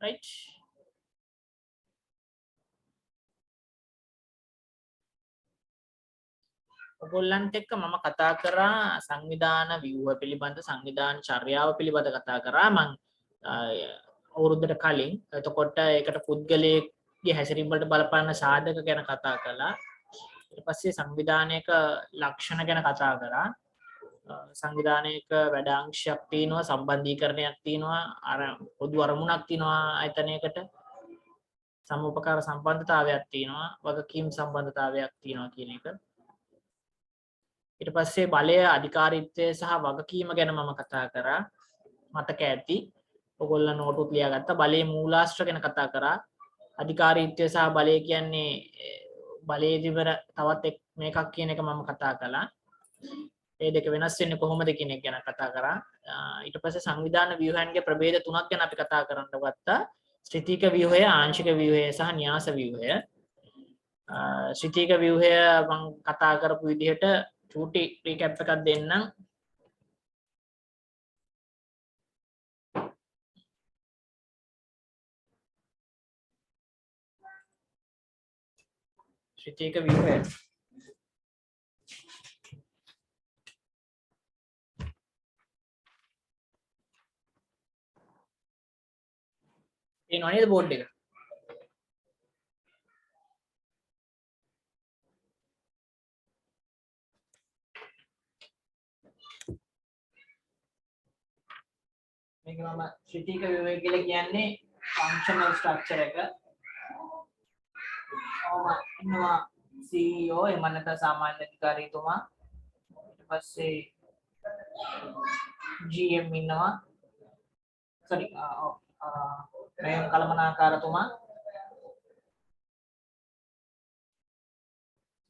right? ඔයගොල්ලන්ට එක්ක මම කතා කරා සංවිධාන ව්‍යුහ පිළිබඳ සංවිධාන චර්යාව පිළිබඳ කතා කරා මම අවුරුද්දට කලින්. එතකොට ඒකට පුද්ගලයෙක්ගේ හැසිරීම වලට බලපාන සාධක ගැන කතා කළා. ඊට පස්සේ සංවිධානයක ලක්ෂණ ගැන කතා කරා. සංවිධානයක වැඩ අංශයක් තියෙනවා, සම්බන්ධීකරණයක් තියෙනවා, අර පොදු අරමුණක් තියෙනවා ආයතනයකට. සමුපකාර සම්බන්ධතාවයක් තියෙනවා, වගකීම් සම්බන්ධතාවයක් තියෙනවා කියන එක. ඊට පස්සේ බලය අධිකාරීත්වය සහ වගකීම ගැන මම කතා කරා. මතක ඇති. ඔයගොල්ලෝ නෝටුත් ලියාගත්තා. බලයේ මූලාශ්‍ර ගැන කතා කරා. අධිකාරීත්වය සහ බලය කියන්නේ බලයේ දිවර තවත් මේකක් කියන එක මම කතා කළා. ඒ දෙක වෙනස් වෙන්නේ කොහොමද කියන එක ගැන කතා කරා. ඊට පස්සේ සංවිධාන ව්‍යුහයන්ගේ ප්‍රභේද තුනක් ගැන අපි කතා කරන්න ගත්තා. ශ්‍රිතීක ව්‍යුහය, ආංශික ව්‍යුහය සහ න්‍යාස ව්‍යුහය. ශ්‍රිතීක ව්‍යුහය මම කතා කරපු විදිහට චූටි රීකැප් එකක් දෙන්නම්. ශ්‍රිතීක ව්‍යුහය තියෙනවා නේද බෝඩ් එක? මේක මම ශ්‍රිතීක ව්‍යුහය කියලා කියන්නේ ෆන්ක්ෂනල් ස්ට්‍රක්චර් එක. ඉන්නවා CEO එහෙම නැත්නම් සාමාන්‍ය අධිකාරීතුමා. ඊට පස්සේ GM ඉන්නවා. sorry මේ කළමනාකාරතුමා.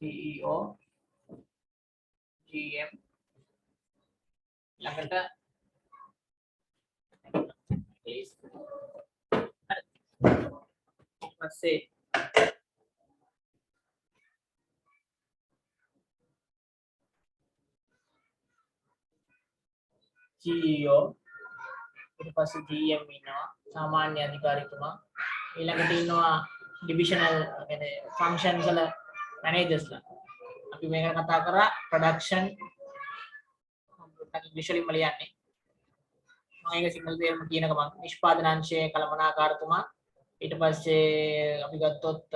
CEO GM ළඟට පස්සේ CEO ඊට පස්සේ GM ඉන්නවා සාමාන්‍ය අධිකාරීතුමා. ඊළඟට ඉන්නවා ඩිවිෂනල් කියන්නේ ෆන්ක්ෂන්ස් වල මැනේජර්ස්ලා. අපි මේක කතා කරා ප්‍රොඩක්ෂන් ඉංග්‍රීසියෙන් ලියන්නේ. මම ඒක සිංහල තේරුම කියනක මම නිෂ්පාදන අංශයේ කළමනාකාරතුමා. ඊට පස්සේ අපි ගත්තොත්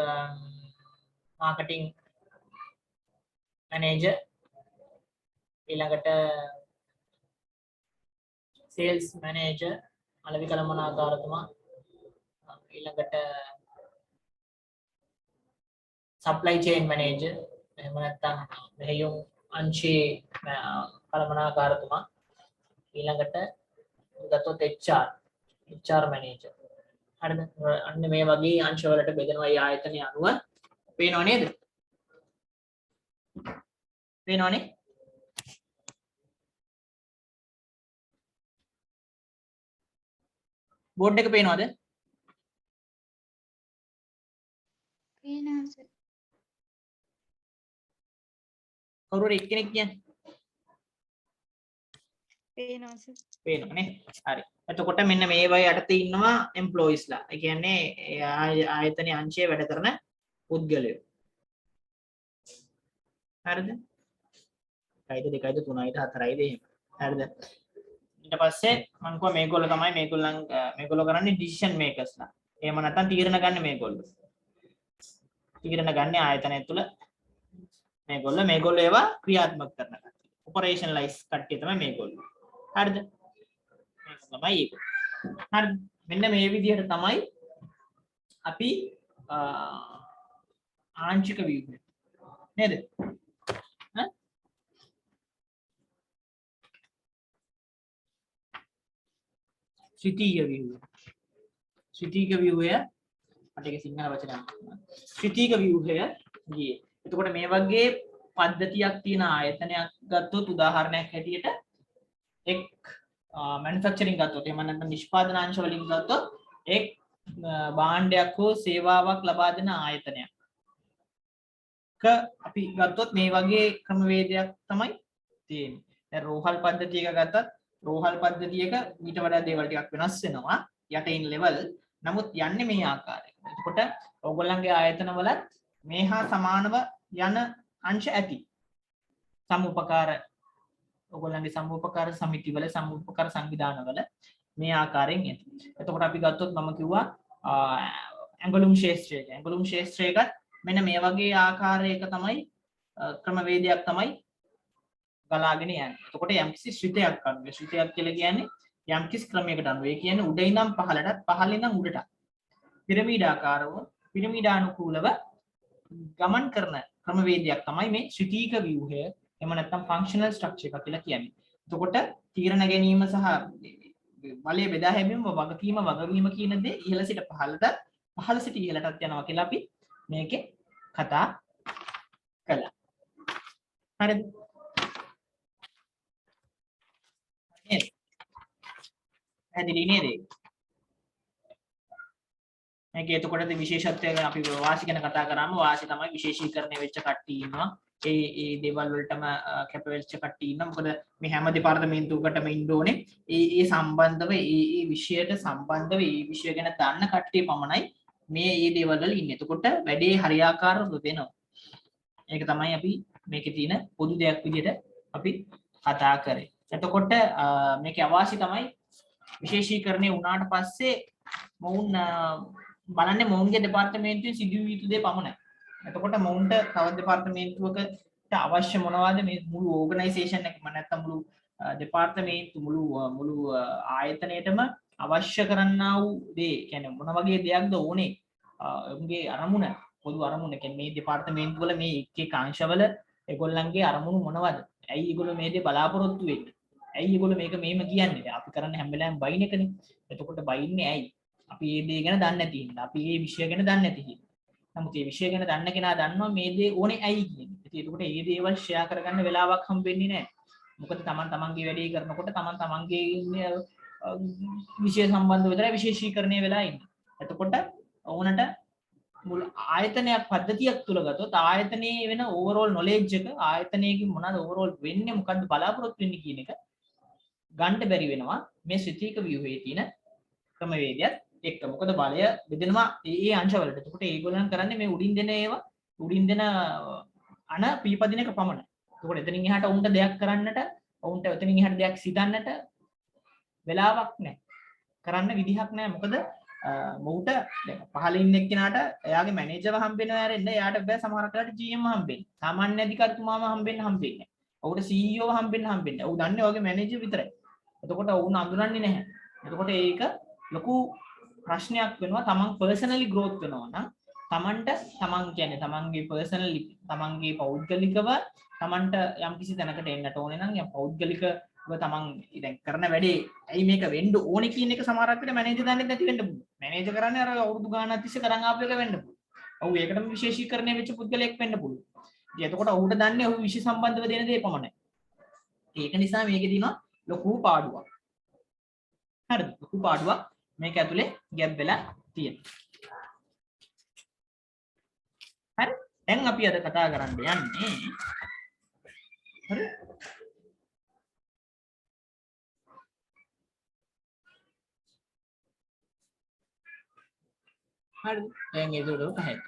මාකටිං මැනේජර්, ඊළඟට සේල්ස් මැනේජර් අලවි කළමනාකාරතුමා, ඊළඟට සප්ලයි චේන් මැනේජර් එහෙම නැත්නම් මෙහෙයුම් අංශයේ කළමනාකාරතුමා, ඊළඟට ගත්තොත් HR මැනේජර්. හරිද? අන්න මේ වගේ අංශ වලට බෙදෙනවා මේ ආයතනය අනුව. පේනව නේද? පේනවනේ? බෝඩ් එක පේනවද? පේනවා සර්. කවුරු හරි එක්කෙනෙක් කියන්නේ? පේනවා සර්. පේනවනේ. හරි. එතකොට මෙන්න මේ වගේ යටතේ ඉන්නවා එම්ප්ලොයිස්ලා. ඒ කියන්නේ ආයතනයේ අංශයේ වැඩ කරන පුද්ගලයෝ. හරිද? 1යි 2යි 3යි 4යිද එහෙම. හරිද? ඊට පස්සේ මම කිව්වා මේගොල්ලෝ තමයි මේගොල්ලෝ කරන්නේ ඩිසිෂන් මේකර්ස්ලා. එහෙම නැත්නම් තීරණ ගන්න මේගොල්ලෝ. තීරණ ගන්න ආයතනය තුළ මේගොල්ලෝ ඒවා ක්‍රියාත්මක කරන කට්ටිය. ඔපරේෂනලයිස් කට්ටිය තමයි මේගොල්ලෝ. හරිද? මේක තමයි ඒක. හරිද? මෙන්න මේ විදිහට තමයි අපි ආංශික ව්‍යුහය නේද? ශ්‍රිතීය ව්‍යුහය. ශ්‍රිතීක ව්‍යුහය මට ඒක සිංහල වචනයක්. ශ්‍රිතීක ව්‍යුහය ගියේ. එතකොට මේ වගේ පද්ධතියක් තියෙන ආයතනයක් ගත්තොත් උදාහරණයක් හැටියට එක් මැනුෆැක්චරින් ගත්තොත් එහෙම නැත්නම් නිෂ්පාදන අංශ වලින් ගත්තොත් එක් භාණ්ඩයක් හෝ සේවාවක් ලබා දෙන ආයතනයක් අපි ගත්තොත් මේ වගේ ක්‍රමවේදයක් තමයි තියෙන්නේ. දැන් රෝහල් පද්ධතියක ගත්තත් රෝහල් පද්ධතියක ඊට වඩා දේවල් ටිකක් වෙනස් වෙනවා. යටින් ලෙවල් නමුත් යන්නේ මේ ආකාරයෙන්. එතකොට ඕගොල්ලන්ගේ ආයතනවලත් මේ හා සමානව යන අංශ ඇති. සමුපකාර ඔයගොල්ලන්ගේ සමුපකාර සමිතිවල සමුපකාර සංවිධානවල මේ ආකාරයෙන් ඇති. එතකොට අපි ගත්තොත් මම කිව්වා ඇඟලුම් ශාස්ත්‍රය. ඇඟලුම් ශාස්ත්‍රයකත් මෙන්න මේ වගේ ආකාරයක තමයි ක්‍රමවේදයක් තමයි ගලාගෙන යන්නේ. එතකොට යම්කිසි ශ්‍රිතයක් අනුව ශ්‍රිතයක් කියලා කියන්නේ යම්කිසි ක්‍රමයකට අනුව. ඒ කියන්නේ උඩ ඉඳන් පහළටත් පහළ ඉඳන් උඩටත් පිරමීඩාකාරව පිරමීඩානුකූලව ගමන් කරන ක්‍රමවේදයක් තමයි මේ ශ්‍රිතීක ව්‍යුහය. එහෙම නැත්නම් ෆන්ක්ෂනල් ස්ට්‍රක්චර් එක කියලා කියන්නේ. එතකොට තීරණ ගැනීම සහ බලය බෙදා හැරීම වගවීම කියන දේ ඉහළ සිට පහළට පහළ සිට ඉහළටත් යනවා කියලා අපි මේකේ කතා කළා. හරිද? නේද? පැහැදිලි නේද? මේක එතකොටද විශේෂත්වය ගැන අපි වාසි ගැන කතා කරාම වාසි තමයි විශේෂීකරණය වෙච්ච කට්ටිය ඉන්නවා. ඒ දේවල් වලටම කැප වෙච්ච කට්ටිය ඉන්නවා. මොකද මේ හැම දෙපාර්තමේන්තුවකටම ඉන්න ඕනේ ඒ සම්බන්ධව ඒ විෂයට සම්බන්ධව ඒ විෂය ගැන දන්න කට්ටිය පමණයි මේ දේවල් වල ඉන්නේ. එතකොට වැඩේ හරියාකාරව වෙනවා. ඒක තමයි අපි මේකේ තියෙන පොදු දෙයක් විදිහට අපි කතා කරේ. එතකොට මේකේ අවාසි තමයි විශේෂීකරණය වුණාට පස්සේ මොවුන් බලන්නේ මොවුන්ගේ දෙපාර්තමේන්තුවේ සිදුවිය යුතු දේ පමණයි. එතකොට මොවුන්ට තව දෙපාර්තමේන්තුවකට අවශ්‍ය මොනවද මේ මුළු ඕගනයිසේෂන් එකම නැත්නම් මුළු දෙපාර්තමේන්තු මුළු ආයතනයේටම අවශ්‍ය කරන්නා වූ දේ කියන්නේ මොන වගේ දෙයක්ද ඕනේ උන්ගේ අරමුණ පොදු අරමුණ කියන්නේ මේ දෙපාර්තමේන්තු වල මේ එක් අංශවල ඒගොල්ලන්ගේ අරමුණු මොනවද? ඇයි ඒගොල්ලෝ මේ දේ බලාපොරොත්තු වෙන්නේ? ඇයි ඒගොල්ලෝ මේක මෙහෙම කියන්නේ? අපි කරන්නේ හැම වෙලාවෙම බයින් එකනේ. එතකොට බයින්නේ ඇයි? අපි මේ දේ ගැන දන්නේ නැති හින්දා. අපි මේ විෂය ගැන දන්නේ නැති හින්දා. නමුත් මේ විෂය ගැන දන්න කෙනා දන්නවා මේ දේ ඕනේ ඇයි කියන්නේ. ඉතින් ඒකට මේ දේවල් ෂෙයා කරගන්න වෙලාවක් හම්බෙන්නේ නැහැ. මොකද තමන්ගේ වැඩේ කරනකොට තමන්ගේ විෂය සම්බන්ධව විතරයි විශේෂීකරණය වෙලා ඉන්නේ. එතකොට ඕනට මුල් ආයතනයක් පද්ධතියක් තුල ගත්තොත් ආයතනයේ වෙන ඕවරෝල් නොලෙජ් එක ආයතනයේකින් මොනවද ඕවරෝල් වෙන්නේ මොකද්ද බලාපොරොත්තු වෙන්නේ කියන එක ගන්න බැරි වෙනවා මේ ශ්‍රිතීක ව්‍යුහයේ තියෙන ක්‍රමවේදයක් එක්ක. මොකද බලය බෙදෙනවා ඒ අංශවලට. එතකොට ඒගොල්ලන් කරන්නේ මේ උඩින් දෙන ඒවා උඩින් දෙන අන පීපදින එක පමණයි. එතකොට එතනින් එහාට උන්ට දෙයක් කරන්නට උන්ට එතනින් එහාට දෙයක් සිතන්නට වෙලාවක් නැහැ. කරන්න විදිහක් නැහැ. මොකද මොහුට දැන් පහළ ඉන්න එක්කෙනාට එයාගේ මැනේජර්ව හම්බෙන්න ආරෙන්න එයාට බෑ සමහරක් වෙලාවට GM හම්බෙන්න. සාමාන්‍ය අධිකාරිතුමාම හම්බෙන්න හම්බෙන්නේ නැහැ. ඔහුට CEO හම්බෙන්න හම්බෙන්නේ. ඔහු දන්නේ ඔහුගේ මැනේජර් විතරයි. එතකොට ඔවුන් අඳුරන්නේ නැහැ. එතකොට ඒක ලොකු ප්‍රශ්නයක් වෙනවා. තමන් පර්සනලි growth වෙනවා නම් තමන්ට තමන් කියන්නේ තමන්ගේ පර්සනලි තමන්ගේ පෞද්ගලිකව තමන්ට යම් කිසි තැනකට එන්නට ඕනේ නම් යම් පෞද්ගලිකව තමන් දැන් කරන වැඩේ ඇයි මේක වෙන්න ඕනේ කියන එක සමහරක් වෙලාවට මැනේජර් දන්නේ නැති වෙන්න පුළුවන්. මැනේජර් කරන්නේ අර අවුරුදු ගාණක් තිස්සේ කරන් ආපු එක වෙන්න පුළුවන්. ඔව් ඒකටම විශේෂීකරණය වෙච්ච පුද්ගලයෙක් වෙන්න පුළුවන්. ඉතින් එතකොට ඔහුට දන්නේ ඔහු විෂය සම්බන්ධව දෙන දේ පමණයි. ඒක නිසා මේකේ තියෙනවා ලොකු පාඩුවක්. හරිද? ලොකු පාඩුවක් මේක ඇතුලේ ගැප් වෙලා තියෙනවා. හරි? දැන් අපි අද කතා කරන්න යන්නේ හරි? හරි. දැන් ඒක උඩ පහට.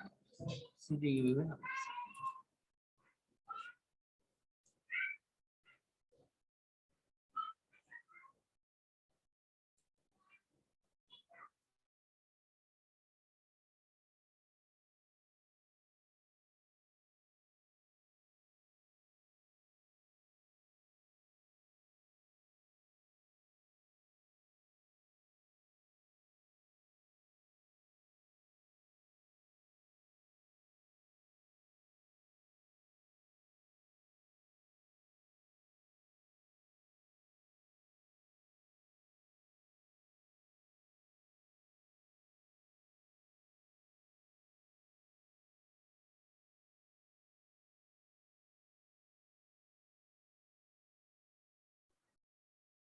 සිද්ධිය වෙනවා.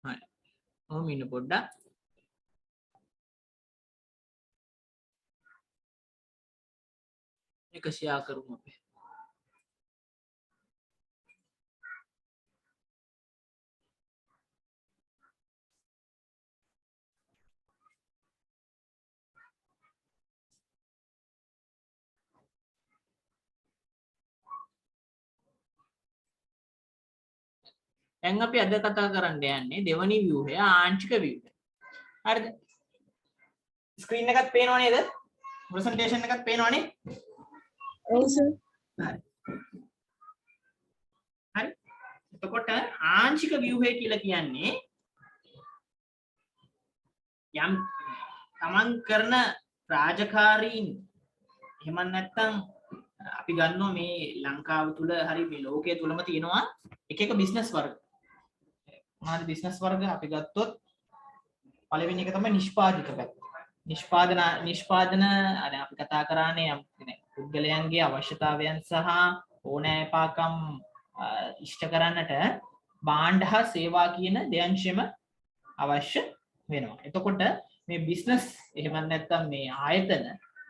හරි. ඔහොම ඉන්න පොඩ්ඩක්. මේක ෂෙයා කරමු අපි. දැන් අපි අද කතා කරන්න යන්නේ දෙවනි ව්‍යුහය ආංශික ව්‍යුහය. හරිද? ස්ක්‍රීන් එකත් පේනව නේද? ප්‍රසන්ටේෂන් එකත් පේනවනේ. ඔව් සර්. හරි. හරි. එතකොට ආංශික ව්‍යුහය කියලා කියන්නේ යම් තමන් කරන රාජකාරීන් එහෙම නැත්නම් අපි ගන්නවා මේ ලංකාව තුල හරි මේ ලෝකයේ තුලම තියෙනවා එක එක බිස්නස් වර්ග. මොනවාද බිස්නස් වර්ග අපි ගත්තොත් පළවෙනි එක තමයි නිෂ්පාදිත පැත්ත. නිෂ්පාදන අර අපි කතා කරන්නේ යම් පුද්ගලයන්ගේ අවශ්‍යතාවයන් සහ ඕනෑපාකම් ඉෂ්ට කරන්නට භාණ්ඩ හා සේවා කියන දෙයන්ෂෙම අවශ්‍ය වෙනවා. එතකොට මේ බිස්නස් එහෙම නැත්නම් මේ ආයතන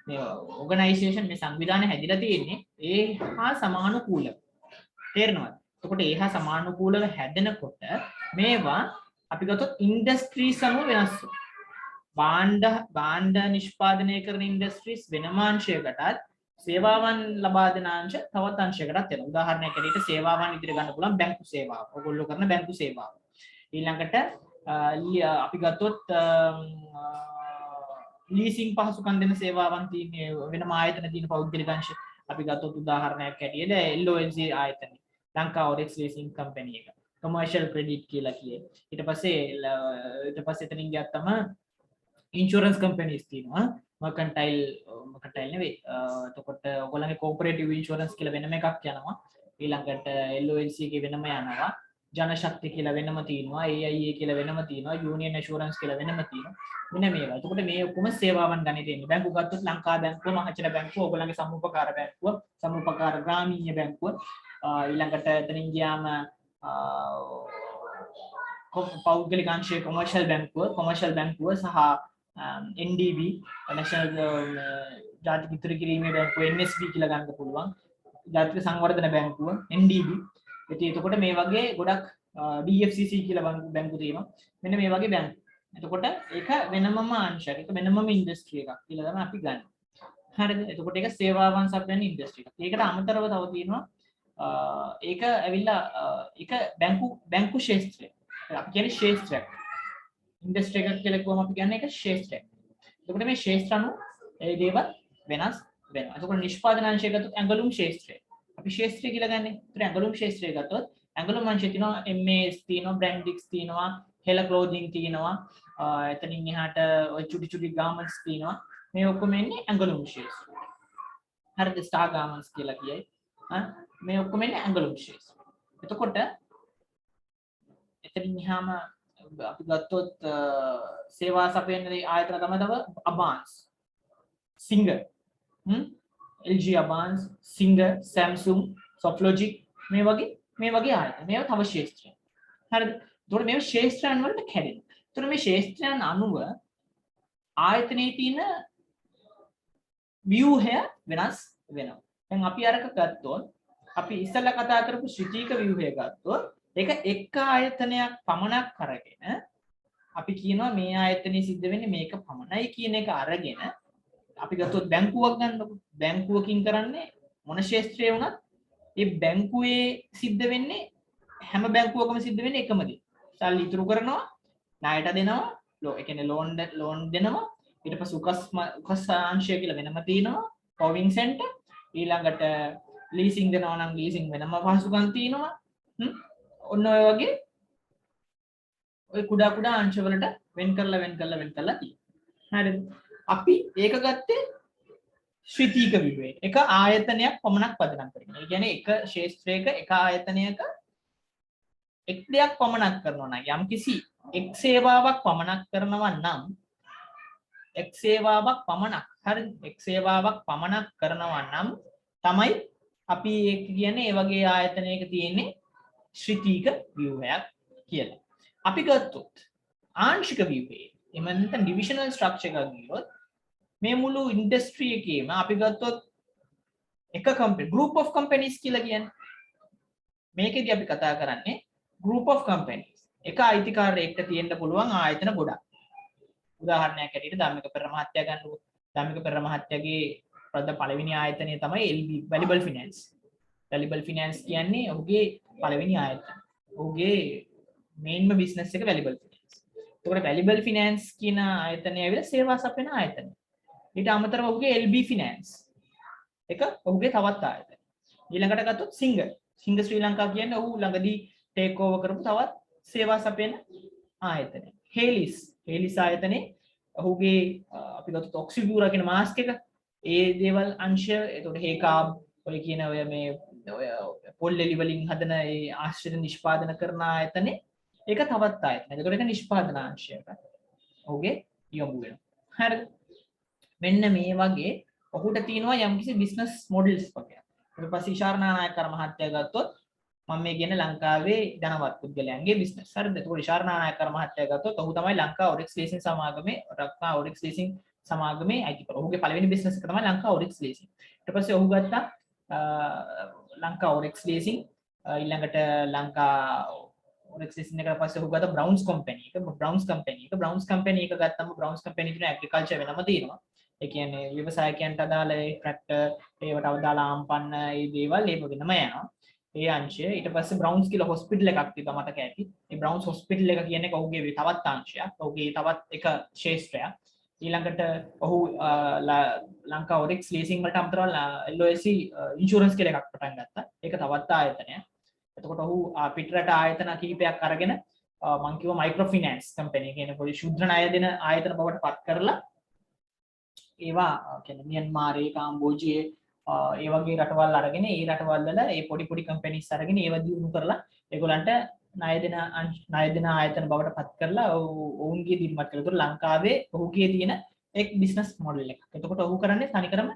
මේ ඕගනයිසේෂන් මේ සංවිධානය හැදිලා තියෙන්නේ ඒ හා සමානුකූලව. තේරෙනවද? එතකොට ඒ හා සමානුකූලව හැදෙනකොට මේවා අපි ගත්තොත් ඉන්ඩස්ට්‍රීස් අනුව වෙනස් වෙනවා. භාණ්ඩ නිෂ්පාදනය කරන ඉන්ඩස්ට්‍රීස් වෙනම අංශයකටත් සේවාවන් ලබා දෙන අංශ තවත් අංශයකටත් වෙනවා. උදාහරණයක් ඇරෙන්න සේවාවන් ඉදිරිය ගන්න පුළුවන් බැංකු සේවාව. ඔයගොල්ලෝ කරන බැංකු සේවාව. ඊළඟට අපි ගත්තොත් ලීසින් පහසුකම් දෙන සේවාවන් තියෙන වෙනම ආයතන තියෙන පෞද්ගලික අංශ අපි ගත්තොත් උදාහරණයක් ඇටියෙද LONC ආයතන ලංකා ඔරෙක්ස් ලීසින් කම්පැනි එක කමර්ෂල් ක්‍රෙඩිට් කියලා කියේ. ඊට පස්සේ එතනින් ගියාම තමයි ඉන්ෂුරන්ස් කම්පැනිස් තියෙනවා. මර්කන්ටයිල් නෙවෙයි. එතකොට ඔයගොල්ලන්ගේ කෝපරේටිව් ඉන්ෂුරන්ස් කියලා වෙනම එකක් යනවා. ඊළඟට LONC එකේ වෙනම යනවා. ජනශක්ති කියලා වෙනම තියෙනවා. AIA කියලා වෙනම තියෙනවා. යූනියන් ඇෂුරන්ස් කියලා වෙනම තියෙනවා. මෙන්න මේවා. එතකොට මේ ඔක්කොම සේවාවන් ගන්නේ තියෙන්නේ. බැංකු ගත්තොත් ලංකා බැංකුව, මහජන බැංකුව, ඔයගොල්ලන්ගේ සමුපකාර බැංකුව, සමුපකාර ග්‍රාමීය බැංකුව, ඊළඟට එතනින් ගියාම පෞද්ගලික අංශයේ කොමර්ෂල් බැංකුව සහ NDB නැෂනල් ජාතික ඉතිරි කිරීමේ බැංකුව NSB කියලා ගන්න පුළුවන්. ජාතික සංවර්ධන බැංකුව NDB. එතකොට මේ වගේ ගොඩක් DFCC කියලා බැංකු තියෙනවා. මෙන්න මේ වගේ බැංකු. එතකොට ඒක වෙනමම අංශයක්. ඒක වෙනමම ඉන්ඩස්ට්‍රි එකක් කියලා තමයි අපි ගන්න. හරිද? එතකොට ඒක සේවාවන් සපයන ඉන්ඩස්ට්‍රි එකක්. ඒකට අමතරව තව තියෙනවා ඒක ඇවිල්ලා ඒක බැංකු ශාස්ත්‍රය. අපි කියන්නේ ශාස්ත්‍රයක්. ඉන්ඩස්ට්‍රි එකක් කියලා කිව්වම අපි කියන්නේ ඒක ශාස්ත්‍රයක්. එතකොට මේ ශාස්ත්‍ර අනුව ඒ දේවල් වෙනස් වෙනවා. එතකොට නිෂ්පාදන අංශය ගත්තොත් ඇඟලුම් ශාස්ත්‍රය. අපි ශාස්ත්‍රය කියලා ගන්නෙ. ඒතර ඇඟලුම් ශාස්ත්‍රය ගත්තොත් ඇඟලුම් අංශය තියෙනවා MAS තියෙනවා, බ්‍රැන්ඩික්ස් තියෙනවා, හෙලා ක්ලෝදින් තියෙනවා. එතනින් එහාට ඔය චුටි ගාමන්ට්ස් තියෙනවා. මේ ඔක්කොම එන්නේ ඇඟලුම් ශාස්ත්‍රය. හරිද? ස්ටාර් ගාමන්ට්ස් කියලා කියයි. මේ ඔක්කොම එන්නේ ඇඟලුම් ශාස්ත්‍රය. එතකොට එතනින් එහාම අපි ගත්තොත් සේවා සපයන ආයතන තමයි තව Abans, singer, LG Abans, singer, Samsung, Softlogic මේ වගේ ආයතන. මේවා තව ශාස්ත්‍රය. හරිද? ඒතකොට මේ ශාස්ත්‍රයන් වලට කැඩෙනවා. ඒතකොට මේ ශාස්ත්‍රයන් අනුව ආයතනයේ තියෙන ව්‍යුහය වෙනස් වෙනවා. දැන් අපි අරක ගත්තොත් අපි ඉස්සෙල්ලා කතා කරපු ශ්‍රිතීක ව්‍යුහය ගත්තොත් ඒක එක් ආයතනයක් පමණක් අරගෙන අපි කියනවා මේ ආයතනයේ සිද්ධ වෙන්නේ මේක පමණයි කියන එක අරගෙන අපි ගත්තොත් බැංකුවක් ගන්නකො. බැංකුවකින් කරන්නේ මොන ශාස්ත්‍රය වුණත් ඒ බැංකුවේ සිද්ධ වෙන්නේ හැම බැංකුවකම සිද්ධ වෙන්නේ එකම දේ. සල්ලි ඉතුරු කරනවා, ණයට දෙනවා, ඒ කියන්නේ ලෝන් දෙනවා. ඊට පස්සේ උකස් අංශය කියලා වෙනම තියෙනවා, පොවිං සෙන්ටර්. ඊළඟට ලීසින් දෙනවා නම් ලීසින් වෙනම පහසුකම් තියෙනවා. ඔන්න ඔය වගේ ඔය කුඩා අංශවලට වෙන් කරලා තියෙනවා. හරිද? අපි ඒක ගත්තේ ශ්‍රිතීක ව්‍යුහය. එක ආයතනයක් පමණක් පදනම් කරගෙන. ඒ කියන්නේ එක ශාස්ත්‍රයක එක ආයතනයක එක් දෙයක් පමණක් කරනවා නම් යම්කිසි එක් සේවාවක් පමණක් කරනවා නම් එක් සේවාවක් පමණක් හරිද? එක් සේවාවක් පමණක් කරනවා නම් තමයි අපි ඒක කියන්නේ ඒ වගේ ආයතනයක තියෙන්නේ ශ්‍රිතීක ව්‍යුහයක් කියලා. අපි ගත්තොත් ආංශික ව්‍යුහය. එහෙම නැත්නම් ඩිවිෂනල් ස්ට්‍රක්චර් එකක් ගියොත් මේ මුළු ඉන්ඩස්ට්‍රි එකේම අපි ගත්තොත් එක කම්පැනි group of companies කියලා කියන්නේ. මේකෙදි අපි කතා කරන්නේ group of companies. එක අයිතිකාරයෙක්ට තියෙන්න පුළුවන් ආයතන ගොඩක්. උදාහරණයක් ඇටියට ධම්මික පෙරේරා මහත්තයා ගන්නකො. ධම්මික පෙරේරා මහත්තයාගේ පළවෙනි ආයතනය තමයි LB Valuable Finance. Valuable Finance කියන්නේ ඔහුගේ පළවෙනි ආයතනය. ඔහුගේ මේන්ම බිස්නස් එක වැලිබල් ෆිනෑන්ස්. එතකොට වැලිබල් ෆිනෑන්ස් කියන ආයතනය ඇවිල්ලා සේවා සපයන ආයතනය. ඊට අමතරව ඔහුගේ LB ෆිනෑන්ස් එක ඔහුගේ තවත් ආයතනය. ඊළඟට ගත්තොත් සිංග ශ්‍රී ලංකා කියන්නේ ඔහු ළඟදී ටේක් ඕවර් කරපු තවත් සේවා සපයන ආයතනය. හේලිස් ආයතනයේ ඔහුගේ අපි ගත්තොත් ඔක්සිබියුරා කියන මාස්ක් එක ඒ දේවල් අංශය එතකොට හේකාබ් ඔය කියන ඔය මේ ඔය පොල් එලි වලින් හදන ඒ ආශ්‍රය නිෂ්පාදන කරන ආයතනේ ඒක තවත් ආයතනයක්. එතකොට ඒක නිෂ්පාදන අංශයකට ඔහුගේ යොමු වෙනවා. හරිද? මෙන්න මේ වගේ ඔහුට තියෙනවා යම්කිසි බිස්නස් මොඩල්ස් වගේ. ඊට පස්සේ ඉෂාරනානායකර මහත්තයා ගත්තොත් මම මේ කියන්නේ ලංකාවේ ධනවත් පුද්ගලයන්ගේ බිස්නස්. හරිද? එතකොට ඉෂාරනානායකර මහත්තයා ගත්තොත් ඔහු තමයි ලංකා ඔරික්ස් ලීසින් සමාගමේ අයිතිකරු. ඔහුගේ පළවෙනි බිස්නස් එක තමයි ලංකා ඔරික්ස් ලීසින්. ඊට පස්සේ ඔහු ගත්තා ලංකා ඔරික්ස් ලීසින් ඊළඟට ලංකා ඔරික්ස් ලීසින් එකට පස්සේ ඔහු ගත්තා බ්‍රවුන්ස් කම්පැනි එක. බ්‍රවුන්ස් කම්පැනි එක ගත්තම බ්‍රවුන්ස් කම්පැනි කියන ඇග්‍රිකල්චර් වෙනම තියෙනවා. ඒ කියන්නේ ව්‍යවසායකයන්ට අදාළ ඒ ට්‍රැක්ටර් ඒවට අදාළ ආම්පන්න ඒ දේවල් ඒක වෙනම යනවා. ඒ අංශය ඊට පස්සේ බ්‍රවුන්ස් කියලා හොස්පිටල් එකක් තිබ්බා මතක ඇති. ඒ බ්‍රවුන්ස් හොස්පිටල් එක කියන්නේ ඔහුගේ තවත් අංශයක්. ඔහුගේ තවත් එක ශේෂ්ත්‍රයක්. ඊළඟට ඔහු ලංකා ඔරික්ස් ලීසින් වලට අමතරව LOC ඉන්ෂුරන්ස් කියලා එකක් පටන් ගත්තා. ඒක තවත් ආයතනයක්. එතකොට ඔහු පිටරට ආයතන කිහිපයක් අරගෙන මම කිව්වා මයික්‍රෝ ෆිනෑන්ස් කම්පැනි කියන පොඩි ශුද්ධ ණය දෙන ආයතන බවට පත් කරලා ඒවා කියන්නේ මියන්මාරේ කාම්බෝජියේ ඒ වගේ රටවල් අරගෙන ඒ රටවල් වල ඒ පොඩි පොඩි කම්පැනිස් අරගෙන ඒවා දියුණු කරලා ඒගොල්ලන්ට ණය දෙන ආයතන බවට පත් කරලා ඔවුන්ගේ දිරිමත් කරලා. ඒතකොට ලංකාවේ ඔහුගේ තියෙන එක් බිස්නස් මොඩල් එකක්. එතකොට ඔහු කරන්නේ තනිකරම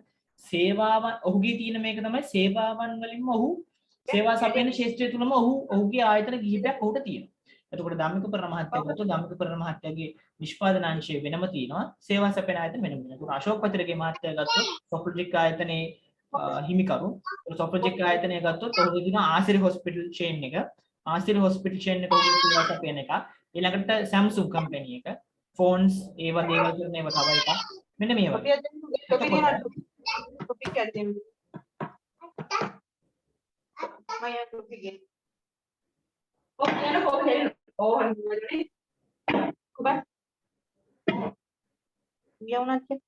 සේවාවන් ඔහුගේ තියෙන මේක තමයි සේවාවන් වලින්ම ඔහු සේවා සපයන ක්ෂේත්‍රය තුලම ඔහුගේ ආයතන කිහිපයක් ඔහුට තියෙනවා. එතකොට ධම්මිකපුර මහත්තයා ගත්තොත් ධම්මිකපුර මහත්තයාගේ නිෂ්පාදනාංශය වෙනම තියෙනවා. සේවා සපයන ආයතන වෙනම තියෙනවා. ඒතකොට අශෝක් පතිරගේ මහත්තයා ගත්තොත් සොෆ්ට්වෙක් ආයතනයේ හිමිකරු. සොෆ්ට්වෙක් ආයතනය ගත්තොත් ඔහුගේ තියෙන ආසිරි හොස්පිටල් චේන් එක. ආසිරි හොස්පිටල් චේන් එක ඔහුගේ සේවා සපයන එක. ඊළඟට සැම්සුන් කම්පැනි එක. ෆෝන්ස් ඒ වගේ දේවල් කරන ඒවා තව එකක්. මෙන්න මේ වගේ. टॉपिक कहते हैं मैं यार टॉपिक है ओके ना ओके ओ हम बोलते कुबा ये उन्हें क्या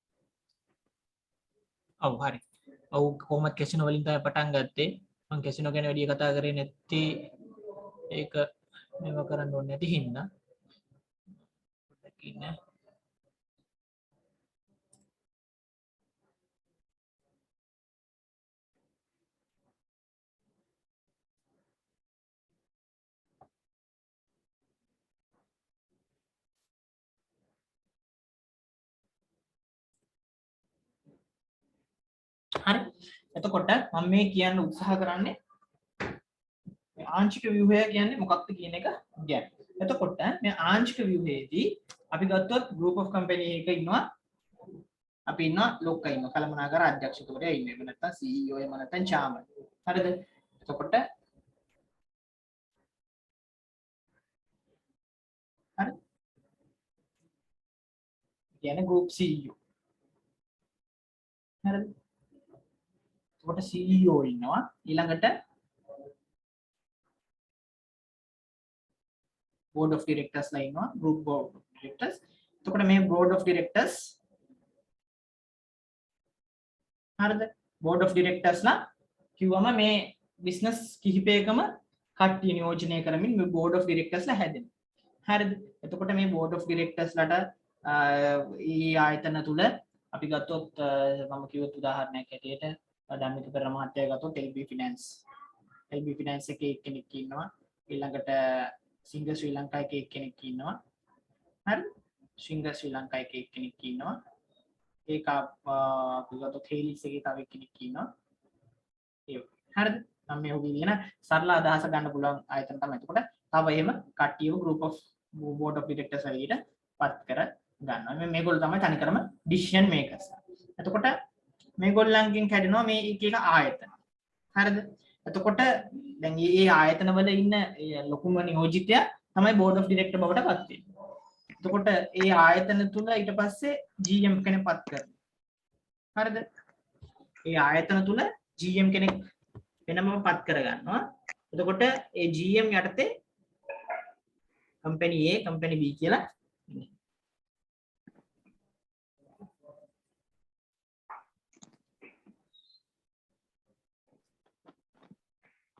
ඔව් හරි. ඔව් කොහොමද කැසිනෝ වලින් තමයි පටන් ගත්තේ. මම කැසිනෝ ගැන වැඩි කතා කරේ නැත්තේ ඒක මේව කරන්න ඕනේ නැති හින්දා. පොඩ්ඩක් ඉන්න. හරි. එතකොට මම මේ කියන්න උත්සාහ කරන්නේ ආංශික ව්‍යුහය කියන්නේ මොකක්ද කියන එක ගැන. එතකොට මේ ආංශික ව්‍යුහයේදී අපි ගත්තොත් group of company එක ඉන්නවා. අපි ඉන්නවා ලොක්ක ඉන්නවා. කළමනාකර අධ්‍යක්ෂකවරයා ඉන්නේ. එහෙම නැත්නම් CEO එහෙම නැත්නම් chairman. හරිද? එතකොට හරි. කියන්නේ group CEO. හරිද? එතකොට CEO ඉන්නවා. ඊළඟට board of directors ලා ඉන්නවා. group board of directors. එතකොට මේ board of directors හරිද? board of directors ලා කිව්වම මේ business කිහිපයකම කට්ටිය නියෝජනය කරමින් මේ board of directors ලා හැදෙනවා. හරිද? එතකොට මේ board of directors ලට ඊ ආයතන තුල අපි ගත්තොත් මම කිව්වොත් උදාහරණයක් ඇටියට ධම්මිකපුර මහත්තයා ගත්තොත් LB finance එකේ කෙනෙක් ඉන්නවා. ඊළඟට සිංග ශ්‍රී ලංකා එකේ කෙනෙක් ඉන්නවා. හරි? සිංග ශ්‍රී ලංකා එකේ කෙනෙක් ඉන්නවා. ඒක අපි ගත්තොත් හේලිස් එකේ තව කෙනෙක් ඉන්නවා. ඒ හරිද? මම මේ ඔබේ කියන සරල අදහස ගන්න පුළුවන් ආයතන තමයි. එතකොට තව එහෙම කට්ටියව group of board of directors වලට පත් කර ගන්නවා. මේගොල්ලෝ තමයි තනිකරම decision makers. එතකොට මේගොල්ලන්ගෙන් කැඩෙනවා මේ එක එක ආයතන. හරිද? එතකොට දැන් මේ ආයතන වල ඉන්න ලොකුම නියෝජිතයා තමයි board of director බවට පත් වෙන්නේ. එතකොට ඒ ආයතන තුල ඊට පස්සේ GM කෙනෙක් පත් කරනවා. හරිද? ඒ ආයතන තුල GM කෙනෙක් වෙනම පත් කර ගන්නවා. එතකොට ඒ GM යටතේ company A company B කියලා ඉන්නේ.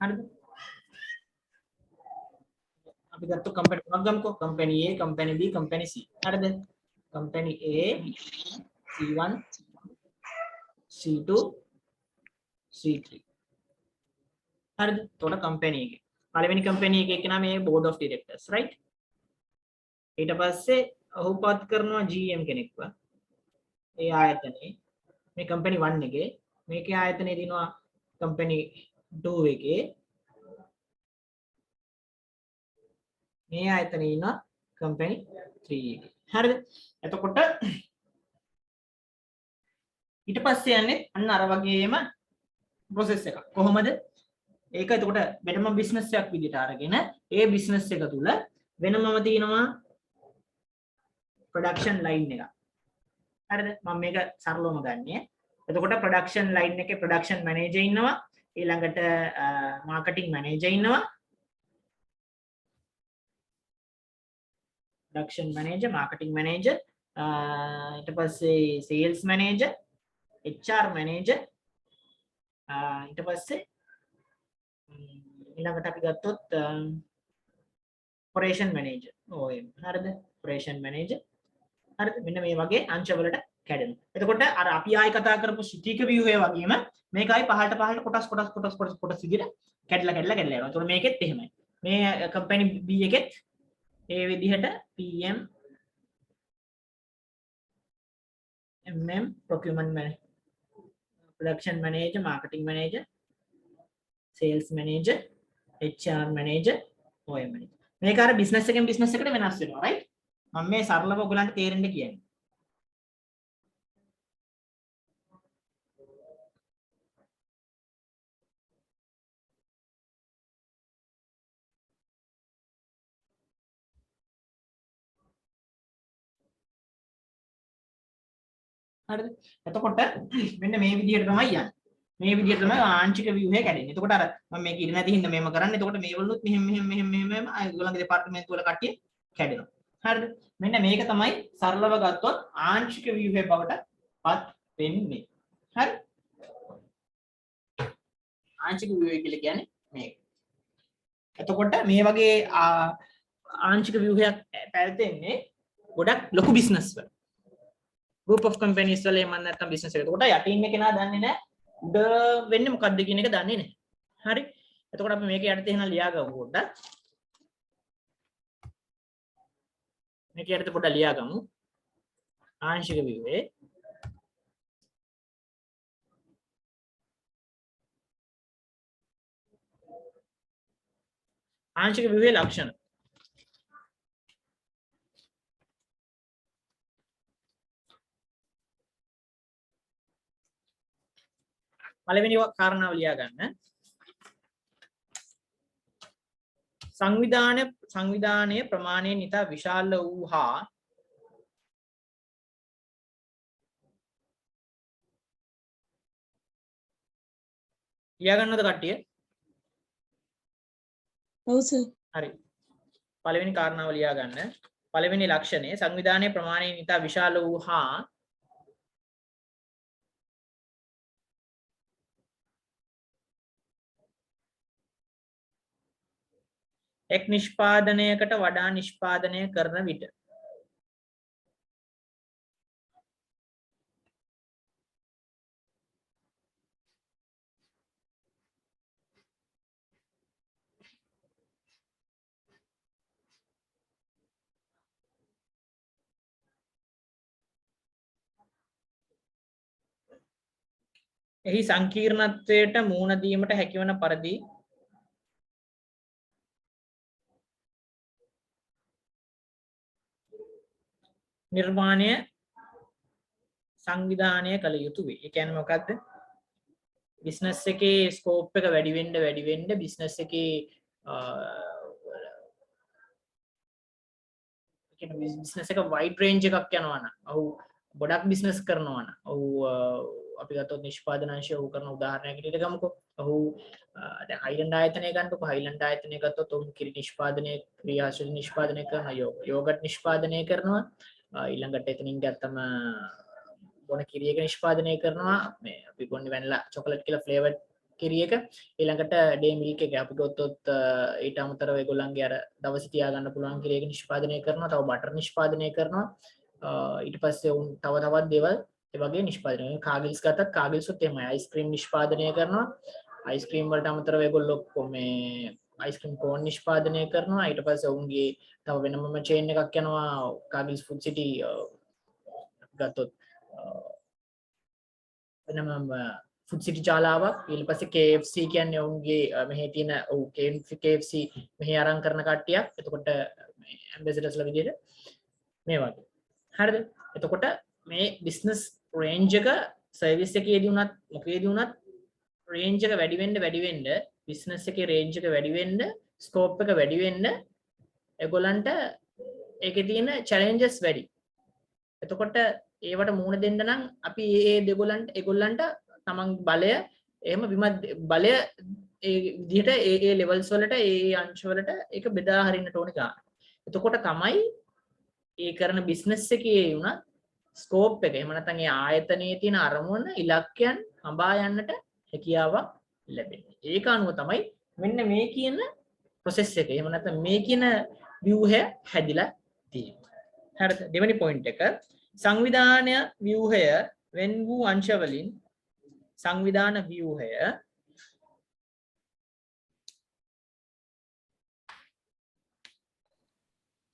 හරිද? අපි ගත්ත company තුනක් ගමුකෝ. company A company B company C. හරිද? company A C1 C2 C3. හරිද? එතකොට company එකේ පළවෙනි company එකේ කෙනා මේ board of directors right? ඊට පස්සේ ඔහු පත් කරනවා GM කෙනෙක්ව. ඒ ආයතනයේ මේ company 1 එකේ මේකේ ආයතනයේ දිනවා company 2 එකේ මේ ආයතනයේ ඉන්න company 3 එකේ. හරිද? එතකොට ඊට පස්සේ යන්නේ අන්න අර වගේම process එකක්. කොහොමද? ඒක එතකොට වෙනම business එකක් විදිහට අරගෙන ඒ business එක තුල වෙනමම තියෙනවා production line එකක්. හරිද? මම මේක සරලවම ගන්නෙ. එතකොට production line එකේ production manager ඉන්නවා. ඊළඟට marketing manager ඉන්නවා. production manager, marketing manager, ඊට පස්සේ sales manager, HR manager, ඊට පස්සේ ඊළඟට අපි ගත්තොත් operation manager. ඔය හරිද? operation manager. හරිද? මෙන්න මේ වගේ අංශ වලට කැඩෙනවා. එතකොට අර අපි ආයි කතා කරපු ශිතික ව්‍යුහය වගේම මේක ආයි පහළට කොටස් විදිහට කැඩලා යනවා. එතකොට මේකෙත් එහෙමයි. මේ company B එකෙත් ඒ විදිහට PM MM procurement manager, production manager, marketing manager, sales manager, HR manager, OM manager. මේක අර business එකෙන් business එකට වෙනස් වෙනවා right? මම මේ සරලව ඔයගලන්ට තේරෙන්න කියන්නේ. හරිද? එතකොට මෙන්න මේ විදිහට තමයි යන්නේ. මේ විදිහට තමයි ආංශික ව්‍යුහය කැඩෙන්නේ. එතකොට අර මම මේක ඉර නැති හින්දා මේව කරන්නේ. එතකොට මේවලුත් මෙහෙම ඔයගොල්ලන්ගේ දෙපාර්තමේන්තු වල කට්ටිය කැඩෙනවා. හරිද? මෙන්න මේක තමයි සරලව ගත්තොත් ආංශික ව්‍යුහය බවට පත් වෙන්නේ. හරි? ආංශික ව්‍යුහය කියලා කියන්නේ මේක. එතකොට මේ වගේ ආංශික ව්‍යුහයක් පැවතෙන්නේ ගොඩක් ලොකු බිස්නස් වල. group of companies වල එහෙම නැත්නම් business එක. එතකොට යටින් ඉන්න කෙනා දන්නේ නැහැ උඩ වෙන්නේ මොකද්ද කියන එක දන්නේ නැහැ. හරි? එතකොට අපි මේක යටතේ එහෙනම් ලියා ගමු පොඩ්ඩක්. මේක යටතේ පොඩ්ඩක් ලියා ගමු. ආංශික ව්‍යුහයේ ආංශික ව්‍යුහයේ ලක්ෂණ. පළවෙනි කාරණාව ලියා ගන්න. සංවිධානයේ ප්‍රමාණයෙන් ඉතා විශාල වූ හා ලියා ගන්නවද කට්ටිය? ඔව් සර්. හරි. පළවෙනි කාරණාව ලියා ගන්න. පළවෙනි ලක්ෂණය සංවිධානයේ ප්‍රමාණයෙන් ඉතා විශාල වූ හා එක් නිෂ්පාදනයකට වඩා නිෂ්පාදනය කරන විට එහි සංකීර්ණත්වයට මුහුණ දීමට හැකිවන පරිදි නිර්මාණය සංවිධානය කළ යුතු වේ. ඒ කියන්නේ මොකද්ද? බිස්නස් එකේ ස්කෝප් එක වැඩි වෙන්න බිස්නස් එකේ බිස්නස් එක වයිඩ් රේන්ජ් එකක් යනවා නම් ඔව් ගොඩක් බිස්නස් කරනවා නම් ඔව් අපි ගත්තොත් නිෂ්පාදන අංශය ඔහු කරන උදාහරණයක් විදිහට ගමුකෝ. ඔහු දැන් හයිලන්ඩ් ආයතනය ගන්නකො. හයිලන්ඩ් ආයතනය ගත්තොත් ඔහු කිරි නිෂ්පාදනය ක්‍රියාශීල නිෂ්පාදනය කරනවා, යෝගට් නිෂ්පාදනය කරනවා. ඊළඟට එතනින් ගත්තම බොන කිරි එක නිෂ්පාදනය කරනවා. මේ අපි බොන්නේ වැනිලා චොකලට් කියලා ෆ්ලේවර්ඩ් කිරි එක. ඊළඟට ඩේ මිල්ක් එක අපි ගත්තොත් ඊට අමතරව ඒගොල්ලන්ගේ අර දවසේ තියා ගන්න පුළුවන් කිරි එක නිෂ්පාදනය කරනවා. තව බටර් නිෂ්පාදනය කරනවා. ඊට පස්සේ උන් තව තවත් දේවල් ඒ වගේ නිෂ්පාදනය කරනවා. කාගිල්ස් ගත්තත් කාගිල්ස්ත් එහෙමයි අයිස්ක්‍රීම් නිෂ්පාදනය කරනවා. අයිස්ක්‍රීම් වලට අමතරව ඒගොල්ලෝ මේ අයිස්ක්‍රීම් කෝන් නිෂ්පාදනය කරනවා. ඊට පස්සේ උන්ගේ තව වෙනම චේන් එකක් යනවා කාගිල්ස් ෆුඩ් සිටි ගත්තොත් වෙනම ෆුඩ් සිටි ජාලාවක්. ඊට පස්සේ KFC කියන්නේ උන්ගේ මෙහි තියෙන KFC මෙහි අරන් කරන කට්ටියක්. එතකොට ඇම්බැසඩර්ස්ලා විදියට මේ වගේ. හරිද? එතකොට මේ බිස්නස් රේන්ජ් එක සර්විස් එකේදී උනත් මොකේදී උනත් රේන්ජ් එක වැඩි වෙන්න බිස්නස් එකේ රේන්ජ් එක වැඩි වෙන්න ස්කෝප් එක වැඩි වෙන්න ඒගොල්ලන්ට ඒකේ තියෙන චැලෙන්ජස් වැඩි. එතකොට ඒවට මුහුණ දෙන්න නම් අපි ඒගොල්ලන්ට තමන් බලය එහෙම බලය ඒ විදිහට ඒ ලෙවල්ස් වලට ඒ අංශ වලට ඒක බෙදා හරින්නට ඕනේ ගන්න. එතකොට තමයි ඒ කරන බිස්නස් එකේ වුණත් ස්කෝප් එක එහෙම නැත්නම් ඒ ආයතනයේ තියෙන අරමුණ ඉලක්කයන් හඹා යන්නට හැකියාවක් ලැබෙන්නේ. ඒක අනුව තමයි මෙන්න මේ කියන process එක එහෙම නැත්නම් මේ කියන ව්‍යුහය හැදිලා තියෙන්නේ. හරිද? දෙවෙනි පොයින්ට් එක සංවිධානය ව්‍යුහය වෙන් වූ අංශ වලින් සංවිධාන ව්‍යුහය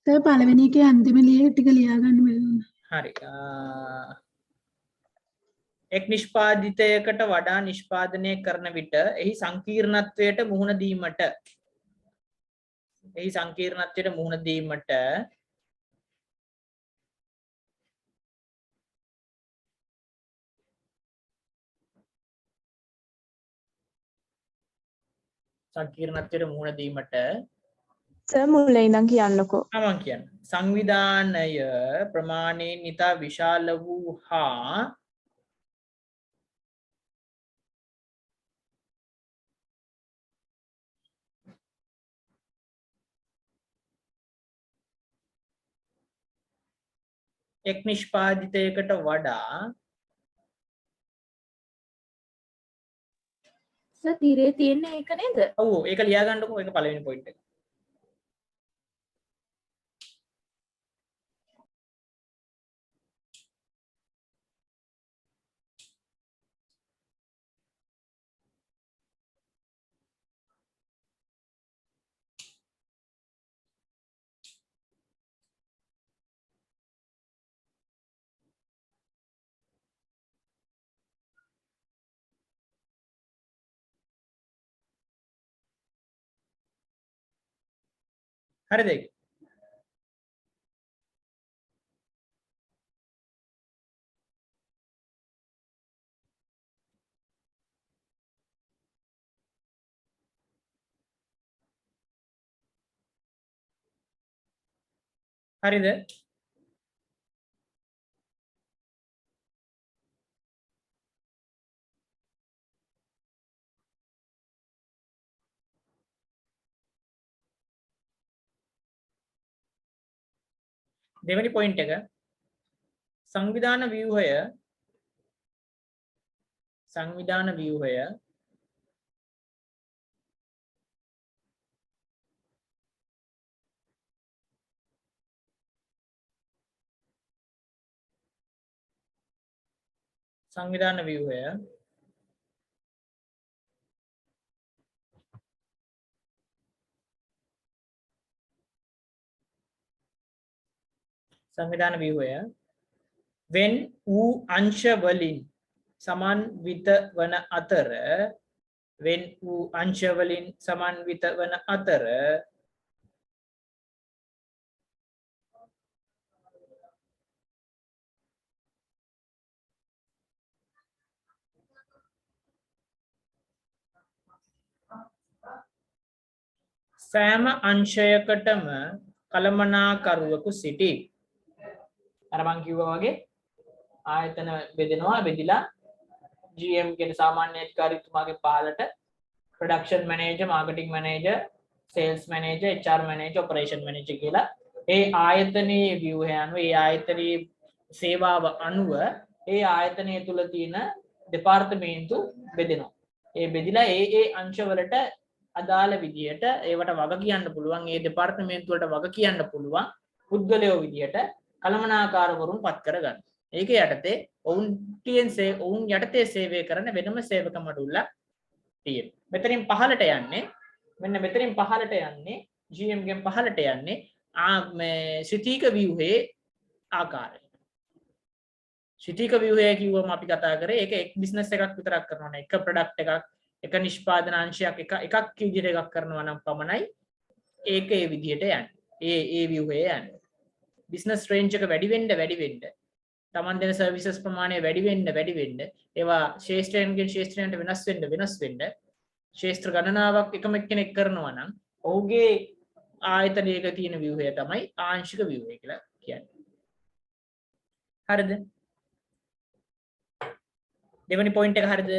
සර් පළවෙනි එකේ අන්තිම ටික ලියා ගන්න බැහැ. හරි. එක් නිෂ්පාදිතයකට වඩා නිෂ්පාදනය කරන විට එහි සංකීර්ණත්වයට මුහුණ දීමට සර් මුලින් ඉඳන් කියන්නකෝ. මම කියන්නේ සංවිධානය ප්‍රමාණයෙන් ඉතා විශාල වූ හා එක් නිෂ්පාදිතයකට වඩා සර් තිරේ තියෙන්නේ ඒක නේද? ඔව් ඒක ලියා ගන්නකො. ඒක පළවෙනි පොයින්ට් එක. හරිද ඒක? හරිද? දෙවෙනි පොයින්ට් එක සංවිධාන ව්‍යුහය වෙන් වූ අංශ වලින් සමන්විත වන අතර සෑම අංශයකටම කළමනාකරුවෙකු සිටී. අර මං කිව්වා වගේ ආයතන බෙදෙනවා බෙදිලා GM කියන සාමාන්‍ය අධිකාරීතුමාගේ පහලට production manager marketing manager sales manager HR manager operation manager කියලා ඒ ආයතනයේ view එක අනුව ඒ ආයතනයේ සේවාව අනුව ඒ ආයතනය තුල තියෙන දෙපාර්තමේන්තු බෙදෙනවා. ඒ බෙදිලා ඒ අංශවලට අදාළ විදියට ඒවට වග කියන්න පුළුවන්. ඒ දෙපාර්තමේන්තු වලට වග කියන්න පුළුවන් පුද්ගලයෝ විදියට කළමනාකාරවරුන් පත් කරගන්න. ඒක යටතේ ඔවුන් යටතේ සේවය කරන වෙනම සේවක මඩුල්ලක් තියෙනවා. මෙතනින් පහළට යන්නේ මෙන්න මෙතනින් පහළට යන්නේ GM ගෙන් පහළට යන්නේ මේ ශ්‍රිතීක ව්‍යුහයේ ආකාරය. ශ්‍රිතීක ව්‍යුහය කිව්වම අපි කතා කරේ ඒක එක් බිස්නස් එකක් විතරක් කරනවා නේ. එක ප්‍රොඩක්ට් එකක් එක නිෂ්පාදන අංශයක් එකක් විදිහට එකක් කරනවා නම් පමණයි ඒක ඒ විදිහට යන්නේ. ඒ ව්‍යුහයේ යන්නේ. බිස්නස් රේන්ජ් එක වැඩි වෙන්න තමන් දෙන සර්විසස් ප්‍රමාණය වැඩි වෙන්න ඒවා ශේෂ්ත්‍රයන්ගෙන් ශේෂ්ත්‍රයන්ට වෙනස් වෙන්න ශේෂ්ත්‍ර ගණනාවක් එකම එක්කෙනෙක් කරනවා නම් ඔහුගේ ආයතනයක තියෙන ව්‍යුහය තමයි ආංශික ව්‍යුහය කියලා කියන්නේ. හරිද? දෙවෙනි පොයින්ට් එක හරිද?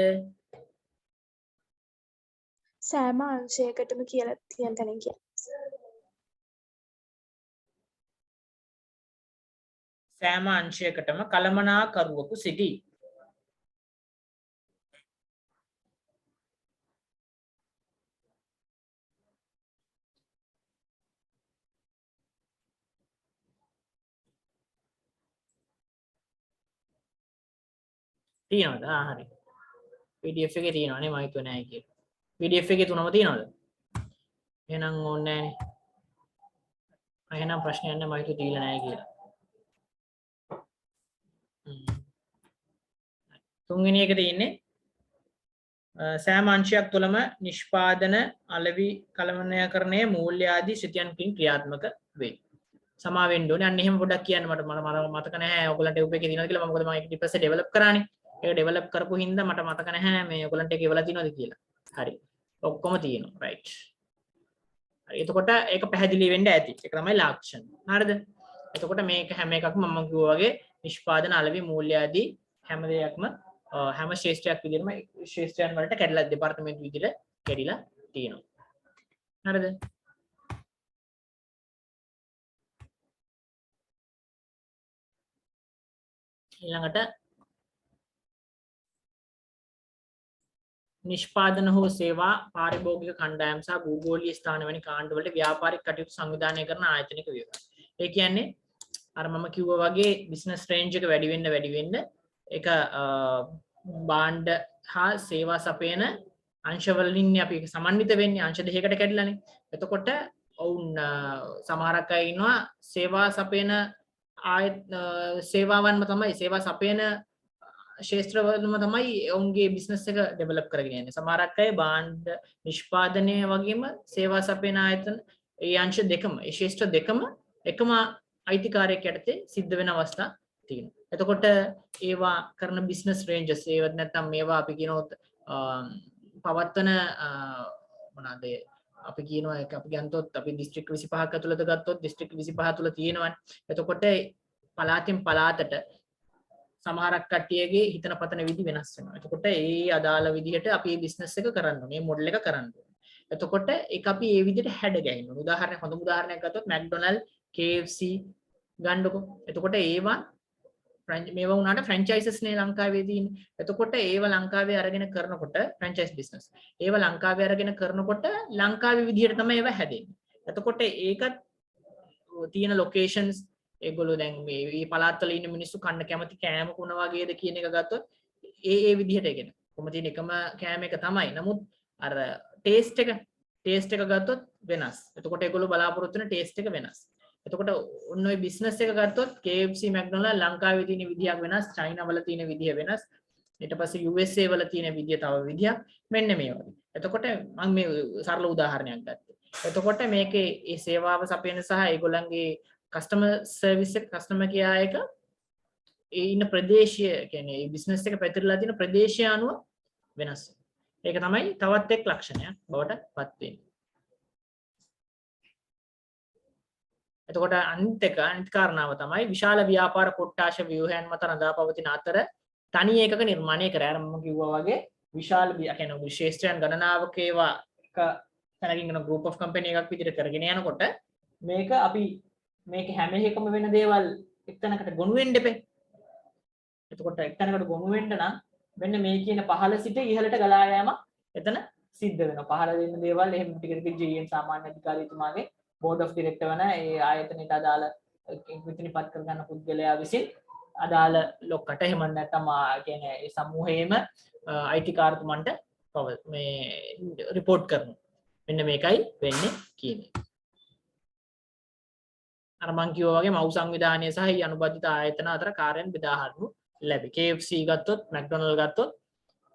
සෑම අංශයකටම කියලා තියෙන තැනින් කියන්නේ. සෑම අංශයකටම කළමනාකරුවෙකු සිටී. තියෙනවද? හරි. PDF එකේ තියෙනවනේ මම හිතුවේ නැහැ කියලා. PDF එකේ තුනම තියෙනවද? එහෙනම් ඕනේ නැහැ. එහෙනම් ප්‍රශ්නයක් නැහැ මම හිතුවේ තියලා නැහැ කියලා. තුන්වෙනි එක තියෙන්නේ සෑම අංශයක් තුළම නිෂ්පාදන අලෙවි කළමනාකරණයේ මූල්‍ය ආදී සිතියන්කින් ක්‍රියාත්මක වේ. සමා වෙන්න ඕනේ. අන්න එහෙම පොඩ්ඩක් කියන්න මට මතක නැහැ. ඔයගලන්ට UP එකේ තියෙනවද කියලා. මොකද මම ඒක ඊපස්සේ ඩෙවලොප් කරානේ. ඒක ඩෙවලොප් කරපු හින්දා මට මතක නැහැ මේ ඔයගලන්ට ඒක ඉවලා තියෙනවද කියලා. හරි. ඔක්කොම තියෙනවා. රයිට්. හරි. එතකොට ඒක පැහැදිලි වෙන්න ඇති. ඒක තමයි ලක්ෂණ. හරිද? එතකොට මේක හැම එකක්ම මම කිව්වා වගේ නිෂ්පාදන අලෙවි මූල්‍ය ආදී හැම දෙයක්ම හැම ශේෂ්ත්‍රයක් විදිහටම ශේෂ්ත්‍රයන් වලට කැඩලා දෙපාර්තමේන්තු විදිහට කැඩිලා තියෙනවා. හරිද? ඊළඟට නිෂ්පාදන හෝ සේවා පාරිභෝගික කණ්ඩායම් සහ භූගෝලීය ස්ථාන වැනි කාණ්ඩවලට ව්‍යාපාරික කටයුතු සංවිධානය කරන ආයතනික විභාග. ඒ කියන්නේ අර මම කිව්වා වගේ බිස්නස් රේන්ජ් එක වැඩි වෙන්න ඒක භාණ්ඩ හා සේවා සපයන අංශවලින් අපි සමන්විත වෙන්නේ අංශ දෙකකට කැඩලානේ. එතකොට ඔවුන් සමහරක් අය ඉන්නවා සේවා සපයන සේවාවන්ම තමයි සේවා සපයන ශේෂ්ත්‍රවලම තමයි ඔවුන්ගේ බිස්නස් එක ඩෙවලොප් කරගෙන යන්නේ. සමහරක් අය භාණ්ඩ නිෂ්පාදනය වගේම සේවා සපයන ආයතන ඒ අංශ දෙකම ඒ ශේෂ්ත්‍ර දෙකම එකම අයිතිකාරයෙක් යටතේ සිද්ධ වෙන අවස්ථා තියෙනවා. එතකොට ඒවා කරන බිස්නස් රේන්ජස් ඒවත් නැත්නම් මේවා අපි කියනොත් පවත්වන මොනවාද අපි කියනවා එක අපි ගත්තොත් අපි දිස්ත්‍රික් 25ක් ඇතුළත ගත්තොත් දිස්ත්‍රික් 25 තුල තියෙනවනේ. එතකොට පළාතින් පළාතට සමහරක් කට්ටියගේ හිතන පතන විදි වෙනස් වෙනවා. එතකොට ඒ අදාළ විදිහට අපි මේ බිස්නස් එක කරන්න ඕනේ. මේ මොඩල් එක කරන්න ඕනේ. එතකොට ඒක අපි මේ විදිහට හැඩ ගැහෙන්න ඕනේ. උදාහරණයක් හොඳ උදාහරණයක් ගත්තොත් McDonald KFC ගන්නකො. එතකොට ඒවා මේවා උනාට ෆ්‍රැන්චයිසස් නේ ලංකාවේ තියෙන්නේ. එතකොට ඒවා ලංකාවේ අරගෙන කරනකොට ෆ්‍රැන්චයිස් බිස්නස්. ඒවා ලංකාවේ අරගෙන කරනකොට ලංකාවේ විදිහට තමයි ඒවා හැදෙන්නේ. එතකොට ඒකත් තියෙන ලොකේෂන්ස් ඒගොල්ලෝ දැන් මේ පළාත්වල ඉන්න මිනිස්සු කන්න කැමති කෑම කුණ වගේද කියන එක ගත්තොත් ඒ විදිහට කියන. කොහොම තියෙන එකම කෑම එක තමයි. නමුත් අර ටේස්ට් එක ගත්තොත් වෙනස්. එතකොට ඒගොල්ලෝ බලාපොරොත්තු වෙන ටේස්ට් එක වෙනස්. එතකොට ඔන්න ඔය බිස්නස් එක ගත්තොත් KFC McDonald ලංකාවේ තියෙන විදියක් වෙනස්, චයිනා වල තියෙන විදිය වෙනස්, ඊට පස්සේ USA වල තියෙන විදිය තව විදියක්. මෙන්න මේ වගේ. එතකොට මම මේ සරල උදාහරණයක් ගත්තා. එතකොට මේකේ මේ සේවාව සපයන සහ ඒගොල්ලන්ගේ කස්ටමර් සර්විස් එක කස්ටමර් කෙයා එක ඒ ඉන්න ප්‍රදේශය කියන්නේ මේ බිස්නස් එක පැතිරලා තියෙන ප්‍රදේශය අනුව වෙනස්. ඒක තමයි තවත් එක් ලක්ෂණයක් බවට පත් වෙන්නේ. එතකොට අනිත් කාරණාව තමයි විශාල ව්‍යාපාර කොට්ටාශ ව්‍යුහයන් මත රඳා පවතින අතර තනි ඒකක නිර්මාණය කරා. අර මම කිව්වා වගේ විශාල කියන්නේ විශේෂයන් ගණනාවක ඒවා එක තැනකින් යන group of company එකක් විදිහට කරගෙන යනකොට මේක අපි මේක හැම එකම වෙන දේවල් එක්තැනකට ගොනු වෙන්න එපේ. එතකොට එක්තැනකට ගොනු වෙන්න නම් මෙන්න මේ කියන පහළ සිට ඉහළට ගලා යෑම එතන සිද්ධ වෙනවා. පහළ වෙන දේවල් එහෙම ටික ටික GM සාමාන්‍ය අධිකාරීතුමාගේ board of director වෙන ඒ ආයතනයට අදාළ විත්තිනිපත් කරගන්න පුද්ගලයා විසින් අදාළ ලොක්කට එහෙම නැත්නම් කියන්නේ ඒ සමූහයේම IT කාර්යතුමන්ට මේ report කරනවා. මෙන්න මේකයි වෙන්නේ කියන්නේ. අර මං කිව්වා වගේ මව් සංවිධානය සහ අනුබද්ධිත ආයතන අතර කාර්යයන් බෙදා හරිනු ලැබේ. KFC ගත්තොත් McDonald ගත්තොත්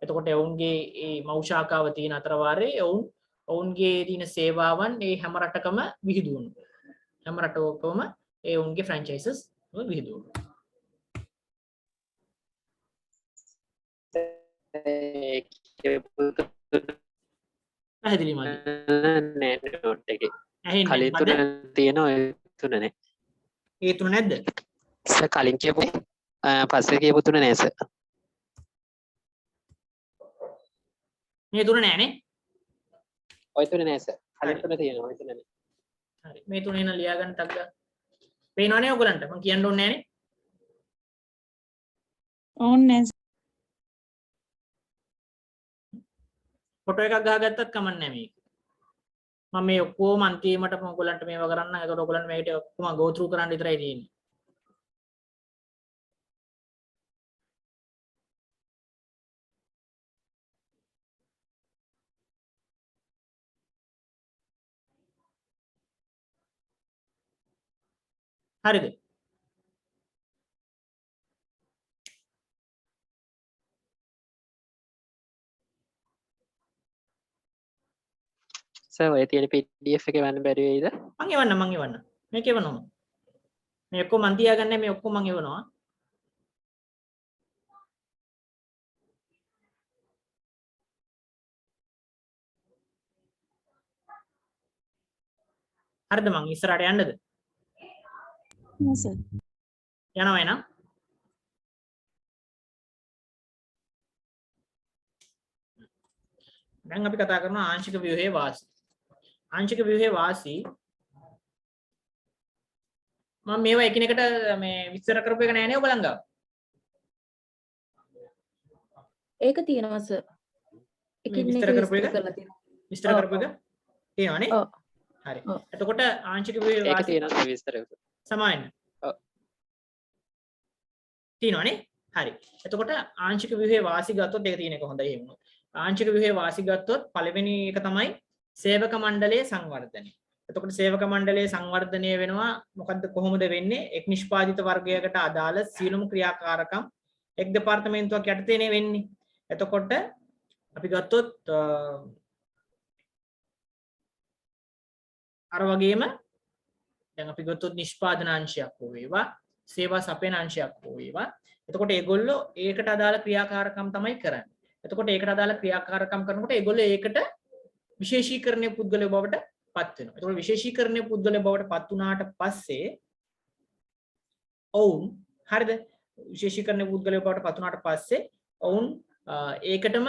එතකොට ඔවුන්ගේ මේ මව් ශාඛාව තියෙන අතර වාරේ ඔවුන්ගේ තියෙන සේවාවන් මේ හැම රටකම විහිදුවනවා. හැම රටකම ඒ ඔවුන්ගේ ෆ්‍රැන්චයිසස් විහිදුවනවා. පැහැදිලි මදි. නෑ නෝට් එකේ. ඇහෙන්නේ කලින් තුන තියෙන ඔය තුන නේ. ඒ තුන නැද්ද? සර් කලින් කියපු පස්සේ කියපු තුන නෑ සර්. මේ තුන නෑනේ. ඔය තුන නෑ සර්. කලින් තුන තියෙනවා ඔය තුන නෑ. හරි. මේ තුන එන ලියා ගන්න ටක් ගා. පේනවනේ ඔයගලන්ට. මම කියන්න ඕනේ නෑනේ. ඕන්නේ ෆොටෝ එකක් ගහගත්තත් කමක් නෑ මේක. මම මේ ඔක්කොම අන්තිමට ඔයගලන්ට මේවා කරන්න. ඒකට ඔයගලන්ට මේකට ඔක්කොම go through කරන්න විතරයි තියෙන්නේ. හරිද? සර් ඔය තියෙන PDF එක ගන්න බැරි වෙයිද? මං එවන්න. මේක එවනවා. මේ ඔක්කොම මන් තියාගන්නේ මේ ඔක්කොම මං එවනවා. හරිද මං ඉස්සරහට යන්නද? සර්. යනවා එහෙනම්. දැන් අපි කතා කරනවා ආංශික ව්‍යුහයේ වාසි. ආංශික ව්‍යුහයේ වාසි මම මේවා එකිනෙකට මේ විස්තර කරපු එක නෑ නේ ඔයගලන් ගාව. ඒක තියෙනවා සර්. එකින් එක විස්තර කරපු එක? කරලා තියෙනවා. විස්තර කරපු එක තියෙනවනේ. ඔව්. හරි. එතකොට ආංශික ව්‍යුහයේ ඒක වාසි තියෙනවා විස්තර. සමායන්න. ඔව්. තියෙනවනේ. හරි. එතකොට ආංශික ව්‍යුහයේ වාසි ගත්තොත් ඒක තියෙන එක හොඳයි එහෙම. ආංශික ව්‍යුහයේ වාසි ගත්තොත් පළවෙනි එක තමයි සේවක මණ්ඩලයේ සංවර්ධනය. එතකොට සේවක මණ්ඩලයේ සංවර්ධනය වෙනවා මොකද්ද කොහොමද වෙන්නේ? එක් නිෂ්පාදිත වර්ගයකට අදාළ සියලුම ක්‍රියාකාරකම් එක් දෙපාර්තමේන්තුවක් යටතේනේ වෙන්නේ. එතකොට අපි ගත්තොත් අර වගේම දැන් අපි ගත්තොත් නිෂ්පාදනාංශයක් හෝ වේවා සේවා සපයන අංශයක් හෝ වේවා. එතකොට ඒගොල්ලෝ ඒකට අදාළ ක්‍රියාකාරකම් තමයි කරන්නේ. එතකොට ඒකට අදාළ ක්‍රියාකාරකම් කරනකොට ඒගොල්ලෝ ඒකට විශේෂීකරණීය පුද්ගලයෝ බවට පත් වෙනවා. එතකොට විශේෂීකරණීය පුද්ගලයෝ බවට පත් වුණාට පස්සේ ඔවුන් හරිද? විශේෂීකරණීය පුද්ගලයෝ බවට පත් වුණාට පස්සේ ඔවුන් ඒකටම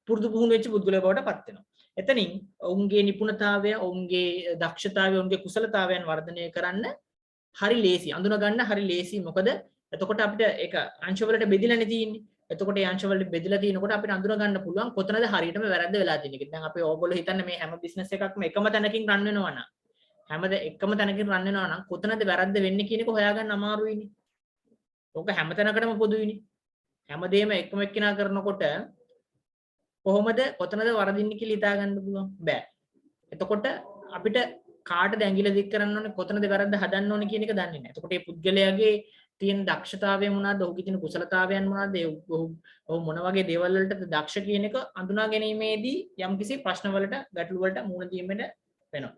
පුරුදු පුහුණු වෙච්ච පුද්ගලයෝ බවට පත් වෙනවා. එතනින් ඔවුන්ගේ නිපුණතාවය, ඔවුන්ගේ දක්ෂතාවය, ඔවුන්ගේ කුසලතාවයන් වර්ධනය කරන්න හරි ලේසි. අඳුන ගන්න හරි ලේසි. මොකද එතකොට අපිට ඒක අංශවලට බෙදිලානේ තියෙන්නේ. එතකොට ඒ අංශවලට බෙදලා තිනකොට අපිට අඳුන ගන්න පුළුවන් කොතනද හරියටම වැරද්ද වෙලා තියෙන්නේ. දැන් අපි ඕගොල්ලෝ හිතන්නේ මේ හැම බිස්නස් එකක්ම එකම තැනකින් රන් වෙනවා නම් එකම තැනකින් රන් වෙනවා නම් කොතනද වැරද්ද වෙන්නේ කියන එක හොයාගන්න අමාරුයිනේ. ඕක හැම තැනකටම පොදුයිනේ. හැමදේම එකම එක්කිනා කරනකොට කොහොමද කොතනද වරදින්නේ කියලා හිතා ගන්න පුළුවන් බෑ. එතකොට අපිට කාටද ඇඟිල්ල දික් කරන්න ඕනේ කොතනද වැරද්ද හදන්න ඕනේ කියන එක දන්නේ නැහැ. එතකොට මේ පුද්ගලයාගේ තියෙන දක්ෂතාවය මොනවාද? ඔහුගේ තියෙන කුසලතාවයන් මොනවාද? ඔහු මොන වගේ දේවල් වලටද දක්ෂ කියන එක අඳුනා ගැනීමේදී යම්කිසි ප්‍රශ්න වලට ගැටලු වලට මුහුණ දීමට වෙනවා.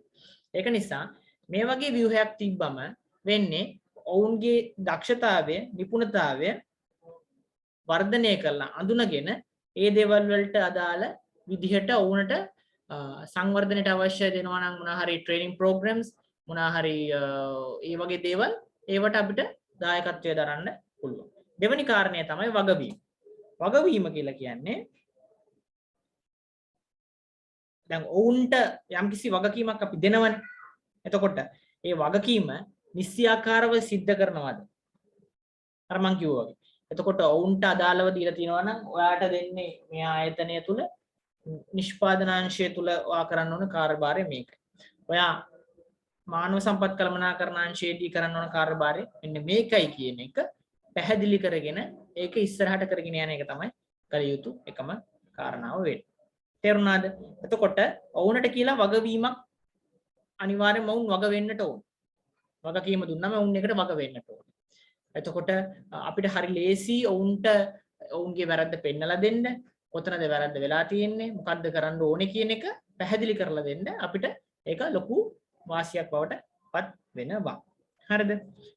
ඒක නිසා මේ වගේ ව්‍යුහයක් තිබ්බම වෙන්නේ ඔවුන්ගේ දක්ෂතාවය, නිපුණතාවය වර්ධනය කරලා අඳුනගෙන ඒ දේවල් වලට අදාළ විදිහට ඔවුන්ට සංවර්ධනයට අවශ්‍ය දෙනවා නම් මොනවා හරි ට්‍රේනින් ප්‍රෝග්‍රෑම්ස් මොනවා හරි ඒ වගේ දේවල් ඒවට අපිට දායකත්වය දරන්න පුළුවන්. දෙවෙනි කාරණය තමයි වගවීම. වගවීම කියලා කියන්නේ දැන් ඔවුන්ට යම්කිසි වගකීමක් අපි දෙනවනේ. එතකොට ඒ වගකීම නිස්සියාකාරව සිද්ධ කරනවද? අර මං කිව්වා වගේ. එතකොට ඔවුන්ට අදාළව දීලා තියෙනවා නම් ඔයාට දෙන්නේ මේ ආයතනය තුල නිෂ්පාදනාංශය තුල ඔයා කරන්න ඕන කාර්යභාරය මේකයි. ඔයා මානව සම්පත් කළමනාකරණාංශයේදී කරන්න ඕන කාර්යභාරය මෙන්න මේකයි කියන එක පැහැදිලි කරගෙන ඒක ඉස්සරහට කරගෙන යන එක තමයි කළ යුතු එකම කාරණාව වෙන්නේ. තේරුණාද? එතකොට ඔවුන්ට කියලා වගවීමක් අනිවාර්යයෙන්ම ඔවුන් වග වෙන්නට ඕන. වගකීම දුන්නම ඔවුන් එකට වග වෙන්නට ඕන. එතකොට අපිට හරි ලේසි ඔවුන්ට ඔවුන්ගේ වැරද්ද පෙන්නලා දෙන්න, කොතනද වැරද්ද වෙලා තියෙන්නේ, මොකද්ද කරන්න ඕනේ කියන එක පැහැදිලි කරලා දෙන්න අපිට ඒක ලොකු වාසියක් බවට පත් වෙනවා. හරිද?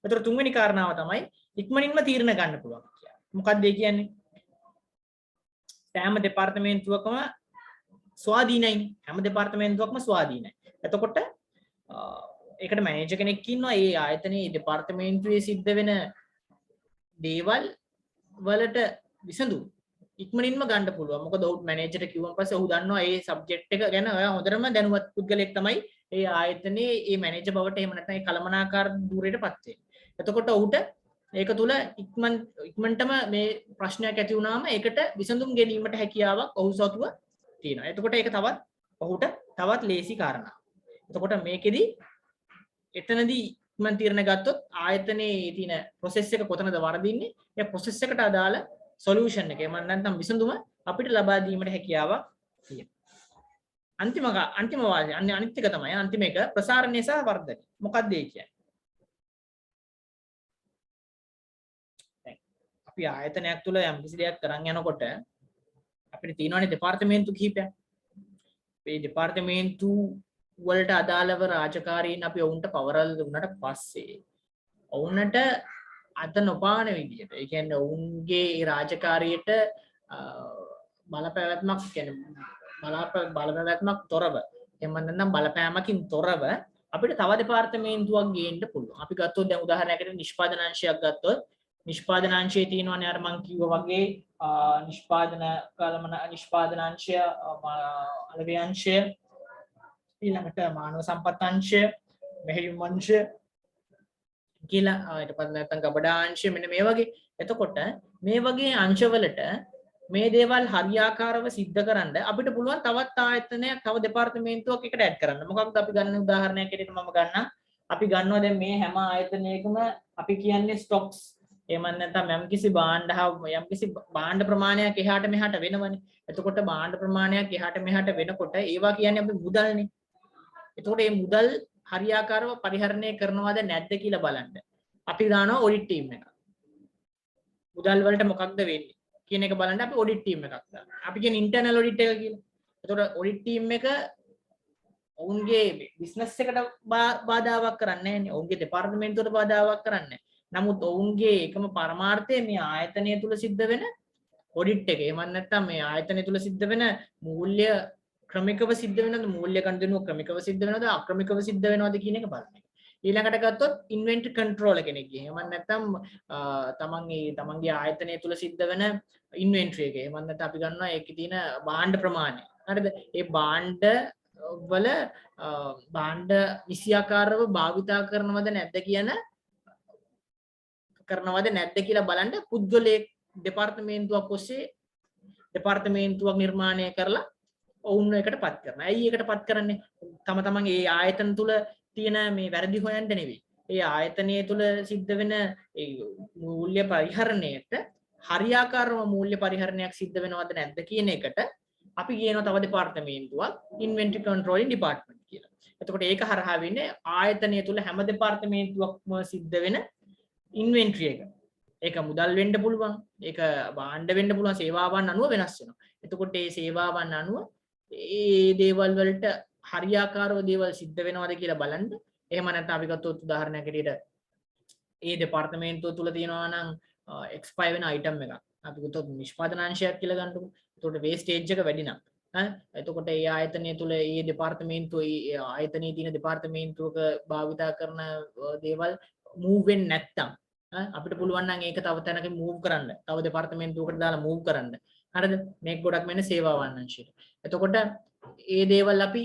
එතකොට තුන්වෙනි කාරණාව තමයි ඉක්මනින්ම තීරණ ගන්න පුළුවන් කියන්නේ. මොකක්ද ඒ කියන්නේ? සෑම දෙපාර්තමේන්තුවකම ස්වාධීනයි. හැම දෙපාර්තමේන්තුවක්ම ස්වාධීනයි. එතකොට ඒකට මැනේජර් කෙනෙක් ඉන්නවා. ඒ ආයතනයේ දෙපාර්තමේන්තුවේ සිද්ධ වෙන දේවල් වලට විසඳුම් ඉක්මනින්ම ගන්න පුළුවන්. මොකද ඔහු මැනේජර්ට කිව්වන් පස්සේ ඔහු දන්නවා මේ සබ්ජෙක්ට් එක ගැන ඔයා හොඳටම දැනුවත් පුද්ගලයෙක් තමයි ඒ ආයතනයේ මේ මැනේජර් බවට එහෙම නැත්නම් ඒ කළමනාකාර ධූරයටපත් වෙන්නේ. එතකොට ඔහුට ඒක තුල ඉක්මනටම මේ ප්‍රශ්නයක් ඇති වුණාම ඒකට විසඳුම් ගැනීමට හැකියාවක් ඔහු සතුව තියෙනවා. එතකොට ඒක තවත් ඔහුට තවත් ලේසි කාරණාවක්. එතකොට මේකෙදි එතනදී ඉක්මන් තීරණ ගත්තොත් ආයතනයේ තියෙන process එක කොතනද වරදින්නේ? ඒ process එකට අදාළ solution එක. එහෙම නැත්නම් විසඳුම අපිට ලබා දීමට හැකියාවක් තියෙනවා. අන්තිම වාසිය අනිත් එක තමයි අන්තිම එක ප්‍රසාරණය සහ වර්ධනය. මොකක්ද ඒ කියන්නේ? අපි ආයතනයක් තුල යම් කිසි දෙයක් කරන් යනකොට අපිට තියෙනවානේ දෙපාර්තමේන්තු කිහිපයක්. මේ දෙපාර්තමේන්තු වලට අදාළව රාජකාරීන් අපි ඔවුන්ට පවරලා දුන්නාට පස්සේ ඔවුන්ට අත නොපාන විදියට ඒ කියන්නේ ඔවුන්ගේ රාජකාරියට බලපෑමක් කියන්නේ බලපෑමක් තොරව එහෙම නැත්නම් බලපෑමකින් තොරව අපිට තව දෙපාර්තමේන්තුවක් ගේන්න පුළුවන්. අපි ගත්තොත් දැන් උදාහරණයකට නිෂ්පාදනාංශයක් ගත්තොත් නිෂ්පාදනාංශයේ තියෙනවානේ අර මං කිව්වා වගේ නිෂ්පාදනාංශය අලෙවි අංශය ඊළඟට මානව සම්පත් අංශය මෙහෙයුම් අංශය කියලා ඊට පස්සේ නැත්නම් ගබඩා අංශය මෙන්න මේ වගේ. එතකොට මේ වගේ අංශවලට මේ දේවල් හරියාකාරව සිද්ධ කරන්න අපිට පුළුවන් තවත් ආයතනයක් තව දෙපාර්තමේන්තුවක් එකට ඇඩ් කරන්න. මොකක්ද අපි ගන්න උදාහරණයක් ඇරෙන්න මම ගන්නම්. අපි ගන්නවා දැන් මේ හැම ආයතනයකම අපි කියන්නේ ස්ටොක්ස්. එහෙම නැත්නම් යම්කිසි භාණ්ඩ ප්‍රමාණයක් එහාට මෙහාට වෙනවනේ. එතකොට භාණ්ඩ ප්‍රමාණයක් එහාට මෙහාට වෙනකොට ඒවා කියන්නේ අපි මුදල්නේ. එතකොට මේ මුදල් හරියාකාරව පරිහරණය කරනවද නැද්ද කියලා බලන්න. අපි දානවා ඔඩිට් ටීම් එකක්. මුදල් වලට මොකක්ද වෙන්නේ කියන එක බලන්න අපි ඔඩිට් ටීම් එකක් දානවා. අපි කියන ඉන්ටර්නල් ඔඩිට් එක කියලා. එතකොට ඔඩිට් ටීම් එක ඔවුන්ගේ බිස්නස් එකට බාධාවක් කරන්නේ නැහැ නේ. ඔවුන්ගේ දෙපාර්තමේන්තුවට බාධාවක් කරන්නේ නැහැ. නමුත් ඔවුන්ගේ එකම පරමාර්ථය මේ ආයතනය තුල සිද්ධ වෙන ඔඩිට් එක. එහෙම නැත්නම් මේ ආයතනය තුල සිද්ධ වෙන මූල්‍ය ක්‍රමිකව සිද්ධ වෙනවද මූල්‍ය ගණනුව ක්‍රමිකව සිද්ධ වෙනවද අක්‍රමිකව සිද්ධ වෙනවද කියන එක බලන්න. ඊළඟට ගත්තොත් ඉන්වෙන්ටරි කන්ට්‍රෝලර් කෙනෙක්. එහෙම නැත්නම් තමන්ගේ ආයතනය තුල සිද්ධ වෙන ඉන්වෙන්ටරි එක. එහෙම නැත්නම් අපි ගන්නවා ඒකේ තියෙන භාණ්ඩ ප්‍රමාණය. හරිද? ඒ භාණ්ඩ වල භාණ්ඩ විෂයාකාරව භාවිතා කරනවද නැද්ද කියලා බලන්න පුද්ගලයෙක් දෙපාර්තමේන්තුවක් ඔස්සේ දෙපාර්තමේන්තුවක් නිර්මාණය කරලා ඔවුන් එකටපත් කරනවා. ඇයි එකටපත් කරන්නේ? තමන් ඒ ආයතන තුල තියෙන මේ වැරදි හොයන්න නෙවෙයි. ඒ ආයතනය තුල සිද්ධ වෙන ඒ මූල්‍ය පරිහරණයට හරියාකාරව මූල්‍ය පරිහරණයක් සිද්ධ වෙනවද නැද්ද කියන එකට අපි කියනවා තව දෙපාර්තමේන්තුවක් ඉන්වෙන්ටරි කන්ට්‍රෝලින් ඩිපාර්ට්මන්ට් කියලා. එතකොට ඒක හරහා වෙන්නේ ආයතනය තුල හැම දෙපාර්තමේන්තුවක්ම සිද්ධ වෙන ඉන්වෙන්ටරි එක. ඒක මුදල් වෙන්න පුළුවන්. ඒක භාණ්ඩ වෙන්න පුළුවන්. සේවාවන් අනුව වෙනස් වෙනවා. එතකොට මේ සේවාවන් අනුව ඒ දේවල් වලට හරියාකාරව දේවල් සිද්ධ වෙනවද කියලා බලන්න. එහෙම නැත්නම් අපි ගත්තොත් උදාහරණයක් ඇටියට ඒ දෙපාර්තමේන්තුව තුල තියෙනවා නම් එක්ස්පයර් වෙන අයිටම් එකක්. අපි ගත්තොත් නිෂ්පාදනාංශයක් කියලා ගන්නකො. එතකොට වේස්ටේජ් එක වැඩි නම් එතකොට ඒ ආයතනය තුල ඒ දෙපාර්තමේන්තුව ඒ ආයතනයේ තියෙන දෙපාර්තමේන්තුවක භාවිතා කරන දේවල් move වෙන්නේ නැත්තම් අපිට පුළුවන් නම් ඒක තව තැනක move කරන්න. තව දෙපාර්තමේන්තුවකට දාලා move කරන්න. හරිද? මේක ගොඩක් මෙන්න සේවාවන් අංශයට. එතකොට ඒ දේවල් අපි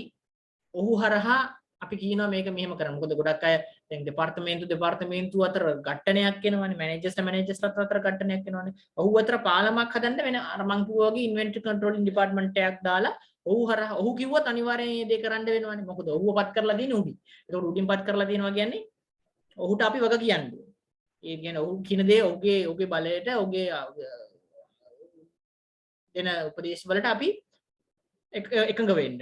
ඔහු හරහා අපි කියනවා මේක මෙහෙම කරන්න. මොකද ගොඩක් අය දැන් දෙපාර්තමේන්තු අතර ගැටණයක් එනවනේ. මැනේජර්ස් අතර ගැටණයක් එනවනේ. ඔහු අතර පාලමක් හදන්න වෙන අර මං කිව්වා වගේ ඉන්වෙන්ටරි කන්ට්‍රෝලින් ඩිපාර්ට්මන්ට් එකක් දාලා ඔහු හරහා ඔහු කිව්වොත් අනිවාර්යෙන් මේ දේ කරන්න වෙනවනේ. මොකද ඔහුව පත් කරලා තියෙන්නේ උඩින්. ඒක උඩින් පත් කරලා තියෙනවා කියන්නේ ඔහුට අපි වග කියන්නේ. ඒ කියන්නේ ඔහු කියන දේ ඔහුගේ බලයට ඔහුගේ දෙන උපදේශ වලට අපි එකඟ වෙන්න.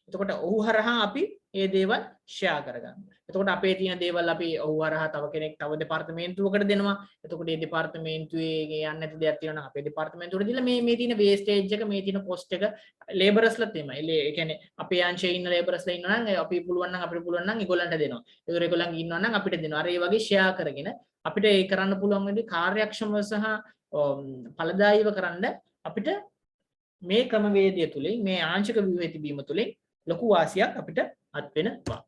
එතකොට ඔහු හරහා අපි මේ දේවල් ෂෙයා කරගන්න. එතකොට අපේ තියෙන දේවල් අපි ඔහු හරහා තව කෙනෙක් තව දෙපාර්තමේන්තුවකට දෙනවා. එතකොට මේ දෙපාර්තමේන්තුවේ යන්නේ නැති දෙයක් තියෙනවා නම් අපේ දෙපාර්තමේන්තුවට දීලා මේ තියෙන වේස්ටේජ් එක මේ තියෙන කොස්ට් එක ලේබරස්ලා තමයි. ඒ කියන්නේ අපේ අංශයේ ඉන්න ලේබරස්ලා ඉන්නවා නම් අපිට පුළුවන් නම් ඒගොල්ලන්ට දෙනවා. ඒතර ඒගොල්ලන්ගේ ඉන්නවා නම් අපිට දෙනවා. අර ඒ වගේ ෂෙයා කරගෙන අපිට ඒ කරන්න පුළුවන් වෙන්නේ කාර්යක්ෂමව සහ ඵලදායීව කරන්න අපිට මේ ක්‍රමවේදය තුලින් මේ ආංශික ව්‍යුහය තිබීම තුලින් ලොකු වාසියක් අපිට අත් වෙනවා.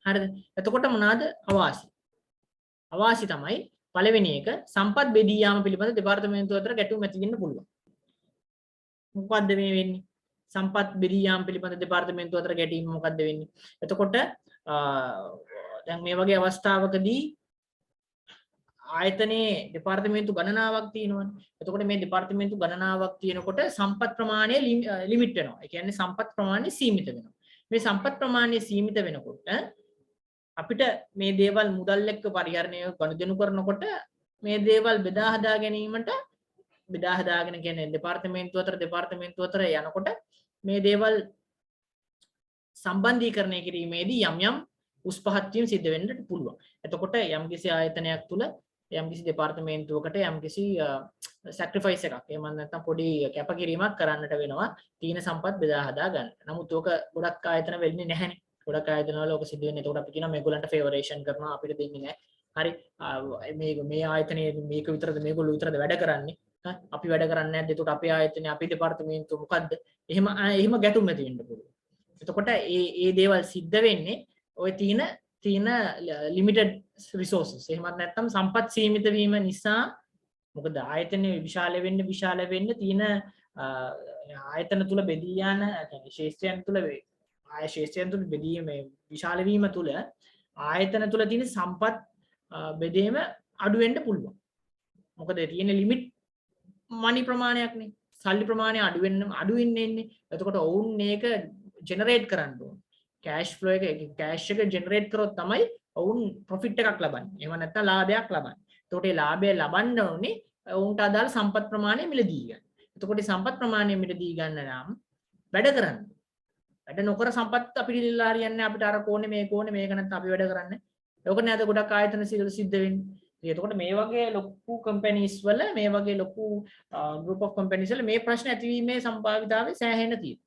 හරිද? එතකොට මොනවාද අවාසි? අවාසි තමයි පළවෙනි එක සම්පත් බෙදී යාම පිළිබඳ දෙපාර්තමේන්තුව අතර ගැටුම් ඇති වෙන්න පුළුවන්. මොකද්ද මේ වෙන්නේ? සම්පත් බෙදී යාම පිළිබඳ දෙපාර්තමේන්තුව අතර ගැටීම මොකද්ද වෙන්නේ? එතකොට දැන් මේ වගේ අවස්ථාවකදී ආයතනයේ දෙපාර්තමේන්තු ගණනාවක් තියෙනවනේ. එතකොට මේ දෙපාර්තමේන්තු ගණනාවක් තියෙනකොට සම්පත් ප්‍රමාණය ලිමිට් වෙනවා. ඒ කියන්නේ සම්පත් ප්‍රමාණය සීමිත වෙනවා. මේ සම්පත් ප්‍රමාණය සීමිත වෙනකොට අපිට මේ දේවල් මුදල් එක්ක පරිහරණය ගනුදෙනු කරනකොට මේ දේවල් බෙදා හදාගෙන කියන්නේ දෙපාර්තමේන්තු අතර යනකොට මේ දේවල් සම්බන්ධීකරණය කිරීමේදී යම් උස් පහත් වීම සිද්ධ වෙන්නට පුළුවන්. එතකොට යම්කිසි ආයතනයක් තුල යම්කිසි දෙපාර්තමේන්තුවකට යම්කිසි සැක්‍රිෆයිස් එකක් එහෙම නැත්නම් පොඩි කැපකිරීමක් කරන්නට වෙනවා තීන සම්පත් බෙදා හදා ගන්න. නමුත් ඕක ගොඩක් ආයතන වෙන්නේ නැහැනේ. ගොඩක් ආයතන වල ඕක සිද්ධ වෙන්නේ. එතකොට අපි කියනවා මේගොල්ලන්ට ෆේවරේෂන් කරනවා අපිට දෙන්නේ නැහැ. හරි. මේ ආයතනයේ මේක විතරද මේගොල්ලෝ විතරද වැඩ කරන්නේ. අපි වැඩ කරන්නේ නැද්ද? එතකොට අපේ ආයතනයේ අපේ දෙපාර්තමේන්තුව මොකද්ද? එහෙම ගැටුම් ඇති වෙන්න පුළුවන්. එතකොට මේ දේවල් සිද්ධ වෙන්නේ ඔය තියෙන ලිමිටඩ් රිසෝසස් එහෙමත් නැත්නම් සම්පත් සීමිත වීම නිසා මොකද ආයතනය විශාල වෙන්න තියෙන ආයතන තුල බෙදී යන يعني ශේෂ්ත්‍රයන් තුල බෙදීම විශාල වීම තුල ආයතන තුල තියෙන සම්පත් බෙදීම අඩු වෙන්න පුළුවන්. මොකද තියෙන ලිමිට් මනි ප්‍රමාණයක්නේ. සල්ලි ප්‍රමාණය අඩු වෙන්නේ. එතකොට ඔවුන් මේක ජෙනරේට් කරන්න ඕන. කෑෂ් ෆ්ලෝ එක කෑෂ් එක ජෙනරේට් කරොත් තමයි ඔවුන් ප්‍රොෆිට් එකක් ලබන්නේ. එහෙම නැත්නම් ලාභයක් ලබන්නේ. එතකොට ඒ ලාභය ලබන්න ඕනේ ඔවුන්ට අදාළ සම්පත් ප්‍රමාණය මිලදී ගන්න. එතකොට මේ සම්පත් ප්‍රමාණය මිලදී ගන්න නම් වැඩ කරන්න. වැඩ නොකර සම්පත් අපිට ඉල්ලලා හරියන්නේ අපිට අර කෝනේ මේක නැත්නම් අපි වැඩ කරන්නේ. ඒක නේද ගොඩක් ආයතන සිද්ධ වෙන්නේ. එතකොට මේ වගේ ලොකු කම්පැනිස් වල මේ වගේ ලොකු ගෲප් ඔෆ් කම්පැනිස් වල මේ ප්‍රශ්න ඇතිවීමේ සම්භාවිතාවය සෑහෙන තියෙනවා.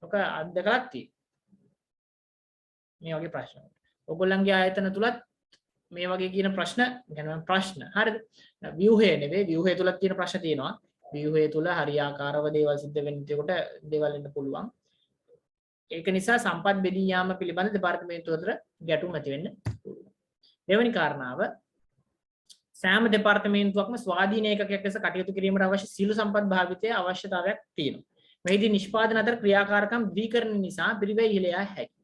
ඔක අත්දකලා තියෙනවා. මේ වගේ ප්‍රශ්න. ඔයගොල්ලන්ගේ ආයතන තුලත් මේ වගේ කියන ප්‍රශ්න හරිද? ව්‍යුහය නෙවෙයි ව්‍යුහය තුලත් තියෙන ප්‍රශ්න තියෙනවා. ව්‍යුහය තුල හරියාකාරව දේවල් සිද්ධ වෙනකොට දේවල් එන්න පුළුවන්. ඒක නිසා සම්පත් බෙදී යාම පිළිබඳ දෙපාර්තමේන්තුව අතර ගැටුම් ඇති වෙන්න පුළුවන්. දෙවෙනි කාරණාව සෑම දෙපාර්තමේන්තුවක්ම ස්වාධීන ඒකකයක් ලෙස කටයුතු කිරීමට අවශ්‍ය සීල සම්පත් භාවිතයේ අවශ්‍යතාවයක් තියෙනවා. මෙහිදී නිෂ්පාදන අතර ක්‍රියාකාරකම් ද්විකරණ නිසා පිරිවැය ඉහළ යා හැකියි.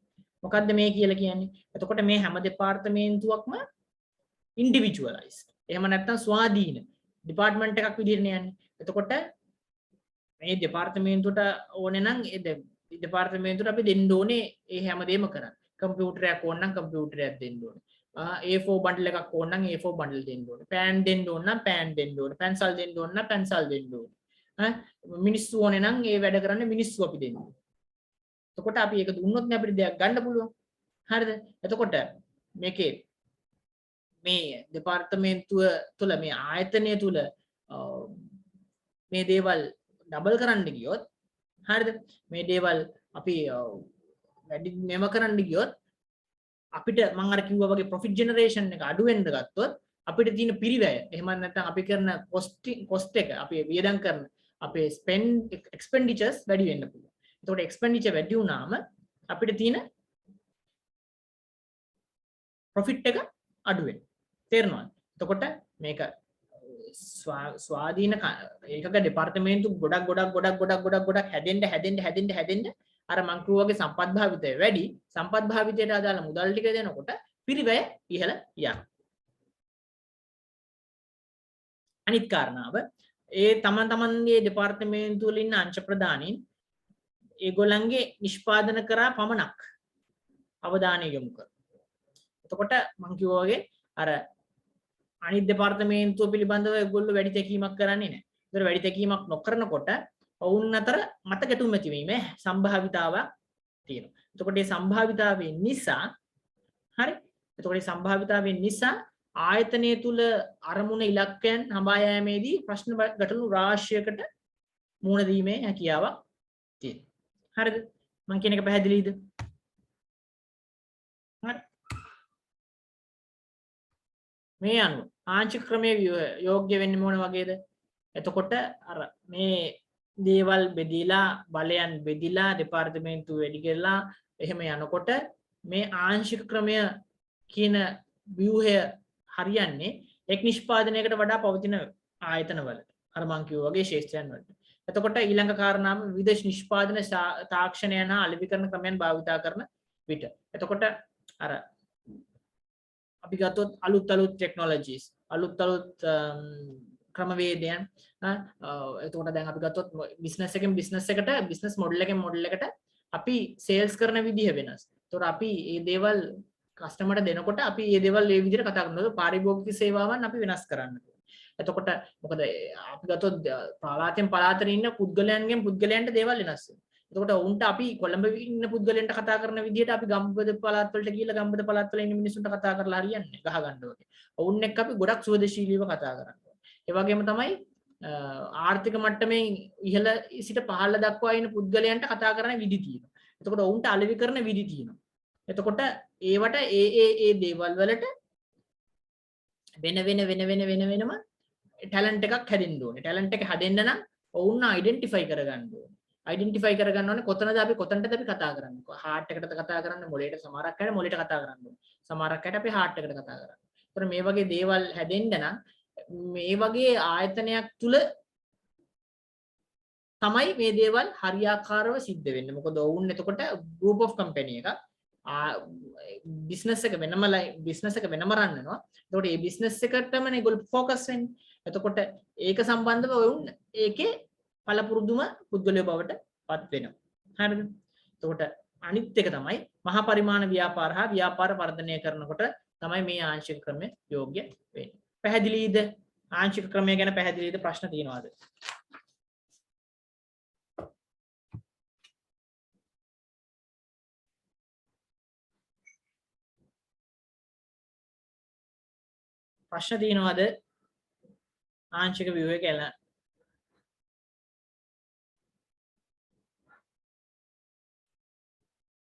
මොකද්ද මේ කියලා කියන්නේ? එතකොට මේ හැම දෙපාර්තමේන්තුවක්ම ඉන්ඩිවිජුවලයිස්ඩ්. එහෙම නැත්නම් ස්වාධීන ඩිපාර්ට්මන්ට් එකක් විදිහට යන්නේ. එතකොට මේ දෙපාර්තමේන්තුවට ඕනේ නම් ඒ දෙපාර්තමේන්තුවට අපි දෙන්න ඕනේ ඒ හැමදේම කරන්න. කම්පියුටරයක් ඕන නම් කම්පියුටරයක් දෙන්න ඕනේ. A4 බන්ඩල් එකක් ඕන නම් A4 බන්ඩල් දෙන්න ඕනේ. පෑන් දෙන්න ඕන නම් පෑන් දෙන්න ඕනේ. පැන්සල් දෙන්න ඕන නම් පැන්සල් දෙන්න ඕනේ. මිනිස්සු ඕනේ නම් ඒ වැඩ කරන්න මිනිස්සු අපි දෙන්න ඕනේ. එතකොට අපි ඒක දුන්නොත් නේ අපිට දෙයක් ගන්න පුළුවන්. හරිද? එතකොට මේකේ මේ දෙපාර්තමේන්තුව තුළ මේ ආයතනය තුළ මේ දේවල් ඩබල් කරන්න ගියොත් හරිද? මේ දේවල් අපි වැඩි මෙම කරන්න ගියොත් අපිට මම අර කිව්වා වගේ ප්‍රොෆිට් ජෙනරේෂන් එක අඩු වෙන්න ගත්තොත් අපිට තියෙන පිරිවැය එහෙම නැත්නම් අපි කරන කොස්ට් එක අපි වියදම් කරන අපේ spend expenditures වැඩි වෙන්න පුළුවන්. එතකොට expenditure වැඩි වුණාම අපිට තියෙන profit එක අඩු වෙනවා. තේරෙනවද? එතකොට මේක ස්වාධීන ඒකක දෙපාර්තමේන්තු ගොඩක් හැදෙන්න අර මං කිව්වා වගේ සම්පත් භාවිතය වැඩි. සම්පත් භාවිතයට අදාළ මුදල් ටික දෙනකොට පිරිවැය ඉහළ යනවා. අනිත් කාරණාව ඒ තමන්ගේ දෙපාර්තමේන්තු වල ඉන්න අංශ ප්‍රධානීන් ඒගොල්ලන්ගේ නිෂ්පාදන කරා පමණක් අවධානය යොමු කරනවා. එතකොට මං කිව්වා වගේ අර අනිත් දෙපාර්තමේන්තුව පිළිබඳව ඒගොල්ලෝ වැඩි තැකීමක් කරන්නේ නැහැ. ඒතර වැඩි තැකීමක් නොකරනකොට ඔවුන් අතර මත ගැටුම් ඇතිවීමේ සම්භාවිතාවක් තියෙනවා. එතකොට මේ සම්භාවිතාවය නිසා හරි. එතකොට මේ සම්භාවිතාවය නිසා ආයතනය තුල අරමුණ ඉලක්කයන් හඹා යෑමේදී ප්‍රශ්න ගැටලු රාශියකට මුහුණ දීමේ හැකියාවක් තියෙනවා. හරිද? මම කියන එක පැහැදිලිද? හරි. මේ අනුව ආංශික ක්‍රමයේ යෝග්‍ය වෙන්නේ මොන වගේද? එතකොට අර මේ දේවල් බෙදීලා බලයන් බෙදීලා දෙපාර්තමේන්තු වැඩි කරලා එහෙම යනකොට මේ ආංශික ක්‍රමය කියන ව්‍යුහය හරියන්නේ එක් නිෂ්පාදනයකට වඩා පවතින ආයතනවල. අර මං කිව්වා වගේ ශේෂ්ත්‍රයන් වලට. එතකොට ඊළඟ කාරණාව විදේශ නිෂ්පාදන තාක්ෂණයන අලෙවිකරණ ක්‍රමයන් භාවිතා කරන විට. එතකොට අර අපි ගත්තොත් අලුත් ටෙක්නොලොජිස් අලුත් ක්‍රමවේදයන් එතකොට දැන් අපි ගත්තොත් බිස්නස් එකෙන් බිස්නස් එකට බිස්නස් මොඩල් එකෙන් මොඩල් එකට අපි සේල්ස් කරන විදිහ වෙනස්. එතකොට අපි මේ දේවල් කස්ටමර්ට දෙනකොට අපි මේ දේවල් මේ විදිහට කතා කරනවා. පාරිභෝගික සේවාවන් අපි වෙනස් කරන්න. එතකොට මොකද අපි ගත්තොත් පළාතෙන් පළාතට ඉන්න පුද්ගලයන්ගෙන් පුද්ගලයන්ට දේවල් වෙනස් වෙනවා. එතකොට උන්ට අපි කොළඹ ඉන්න පුද්ගලයන්ට කතා කරන විදිහට අපි ගම්බද පළාත් වලට ගිහලා ගම්බද පළාත් වල ඉන්න මිනිස්සුන්ට කතා කරලා හරියන්නේ ගහ ගන්න ඕනේ. ඔවුන් එක්ක අපි ගොඩක් සුවදශීලීව කතා කරනවා. ඒ වගේම තමයි ආර්ථික මට්ටමේ ඉහළ සිට පහළ දක්වා ඉන්න පුද්ගලයන්ට කතා කරන විදි තියෙනවා. එතකොට ඔවුන්ට අලෙවි කරන විදි තියෙනවා. එතකොට ඒවට ඒ දේවල් වලට වෙනම ටැලන්ට් එකක් හැදෙන්න ඕනේ. ටැලන්ට් එක හැදෙන්න නම් ඔවුන් අයිඩෙන්ටිෆයි කරගන්න ඕනේ. අයිඩෙන්ටිෆයි කරගන්න ඕනේ කොතනද අපි කොතනටද අපි කතා කරන්නේ. හાર્ට් එකටද කතා කරන්නේ මොළයට සමහරක් අය මොළයට කතා කරන්න ඕනේ. සමහරක් අයට අපි හાર્ට් එකට කතා කරන්නේ. ඒතර මේ වගේ දේවල් හැදෙන්න නම් මේ වගේ ආයතනයක් තුල තමයි මේ දේවල් හරියාකාරව සිද්ධ වෙන්නේ. මොකද ඔවුන් එතකොට group of company එකක් බිස්නස් එක වෙනම බිස්නස් එක වෙනම රන් වෙනවා. එතකොට මේ බිස්නස් එකටමනේ ඒගොල්ලෝ ફોකස් වෙන්නේ. එතකොට ඒක සම්බන්ධව ඔවුන් ඒකේ පළපුරුදුම පුද්ගලයෝ බවට පත් වෙනවා. හරිද? එතකොට අනිත් එක තමයි මහා පරිමාණ ව්‍යාපාර හා ව්‍යාපාර වර්ධනය කරනකොට තමයි මේ ආංශික ක්‍රමය යෝග්‍ය වෙන්නේ. පැහැදිලිද? ආංශික ක්‍රමය ගැන පැහැදිලිද? ප්‍රශ්න තියෙනවද? ප්‍රශ්න තියෙනවද? ආංශික ව්‍යුහය කියලා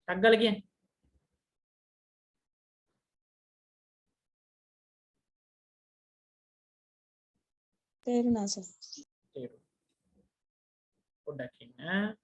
ටග්ගල කියන්නේ තේරුණා සර්. පොඩ්ඩක් ඉන්න.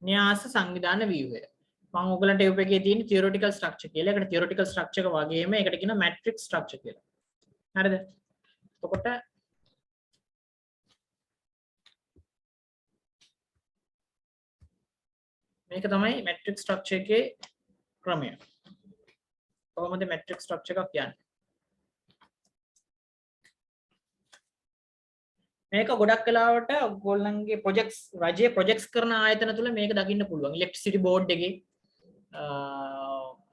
න්‍යාස සංවිධාන ව්‍යුහය. මම ඔයගලන්ට ඒ එකේ තියෙන theoretical structure කියලා. ඒකට theoretical structure එක වගේම ඒකට කියනවා matrix structure කියලා. හරිද? එතකොට මේක තමයි matrix structure එකේ ක්‍රමය. කොහොමද matrix structure එකක් යන්නේ? මේක ගොඩක් වෙලාවට ඔයගොල්ලන්ගේ ප්‍රොජෙක්ට්ස් රජයේ ප්‍රොජෙක්ට්ස් කරන ආයතන තුල මේක දකින්න පුළුවන්. ඉලෙක්ට්‍රිසිටි බෝඩ් එකේ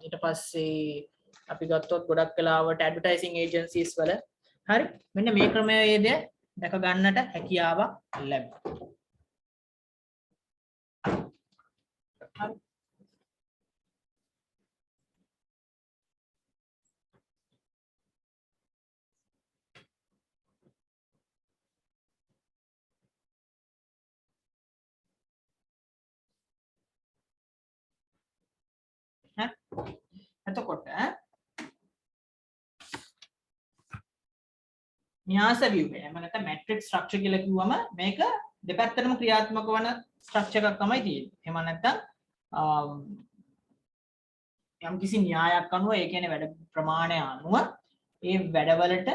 ඊට පස්සේ අපි ගත්තොත් ගොඩක් වෙලාවට ඇඩ්වර්ටයිසිං ඒජන්සිස් වල හරි මෙන්න මේ ක්‍රමවේදය දැක ගන්නට හැකියාවක් ලැබෙනවා. හරි එතකොට න්‍යාස view එක එහෙම නැත්නම් matrix structure කියලා කිව්වම මේක දෙපැත්තටම ක්‍රියාත්මක වන structure එකක් තමයි තියෙන්නේ. එහෙම නැත්නම් යම් කිසි න්‍යායක් අනුව ඒ කියන්නේ වැඩ ප්‍රමාණය අනුව ඒ වැඩවලට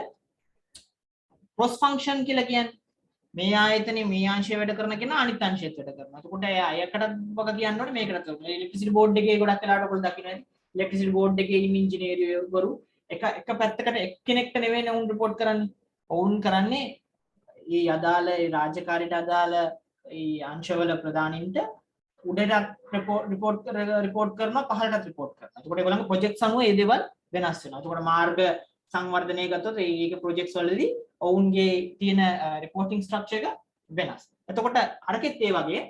cross function කියලා කියන්නේ මේ ආයතනේ මේ අංශය වැඩ කරන කෙනා අනිත් අංශයත් වැඩ කරනවා. එතකොට එයා එකටත් වග කියන්න ඕනේ මේකටත් වග. ඉලෙක්ට්‍රිසිටි බෝඩ් එකේ ගොඩක් වෙලාවට ඔයගොල්ලෝ දකින්නේ ඉලෙක්ට්‍රිසිටි බෝඩ් එකේ ඉන්න ඉංජිනේරුවරු එක පැත්තකට එක්කෙනෙක්ට නෙවෙයි උන් report කරන්නේ. ඔවුන් කරන්නේ මේ අදාළ ඒ රාජකාරියට අදාළ ඒ අංශවල ප්‍රධානින්ට උඩට report කරනවා පහළටත් report කරනවා. එතකොට ඒගොල්ලන්ගේ projects අනුව මේ දේවල් වෙනස් වෙනවා. එතකොට මාර්ග සංවර්ධනය ගත්තොත් ඒක projects වලදී ඔවුන්ගේ තියෙන reporting structure එක වෙනස්. එතකොට අරකෙත් ඒ වගේ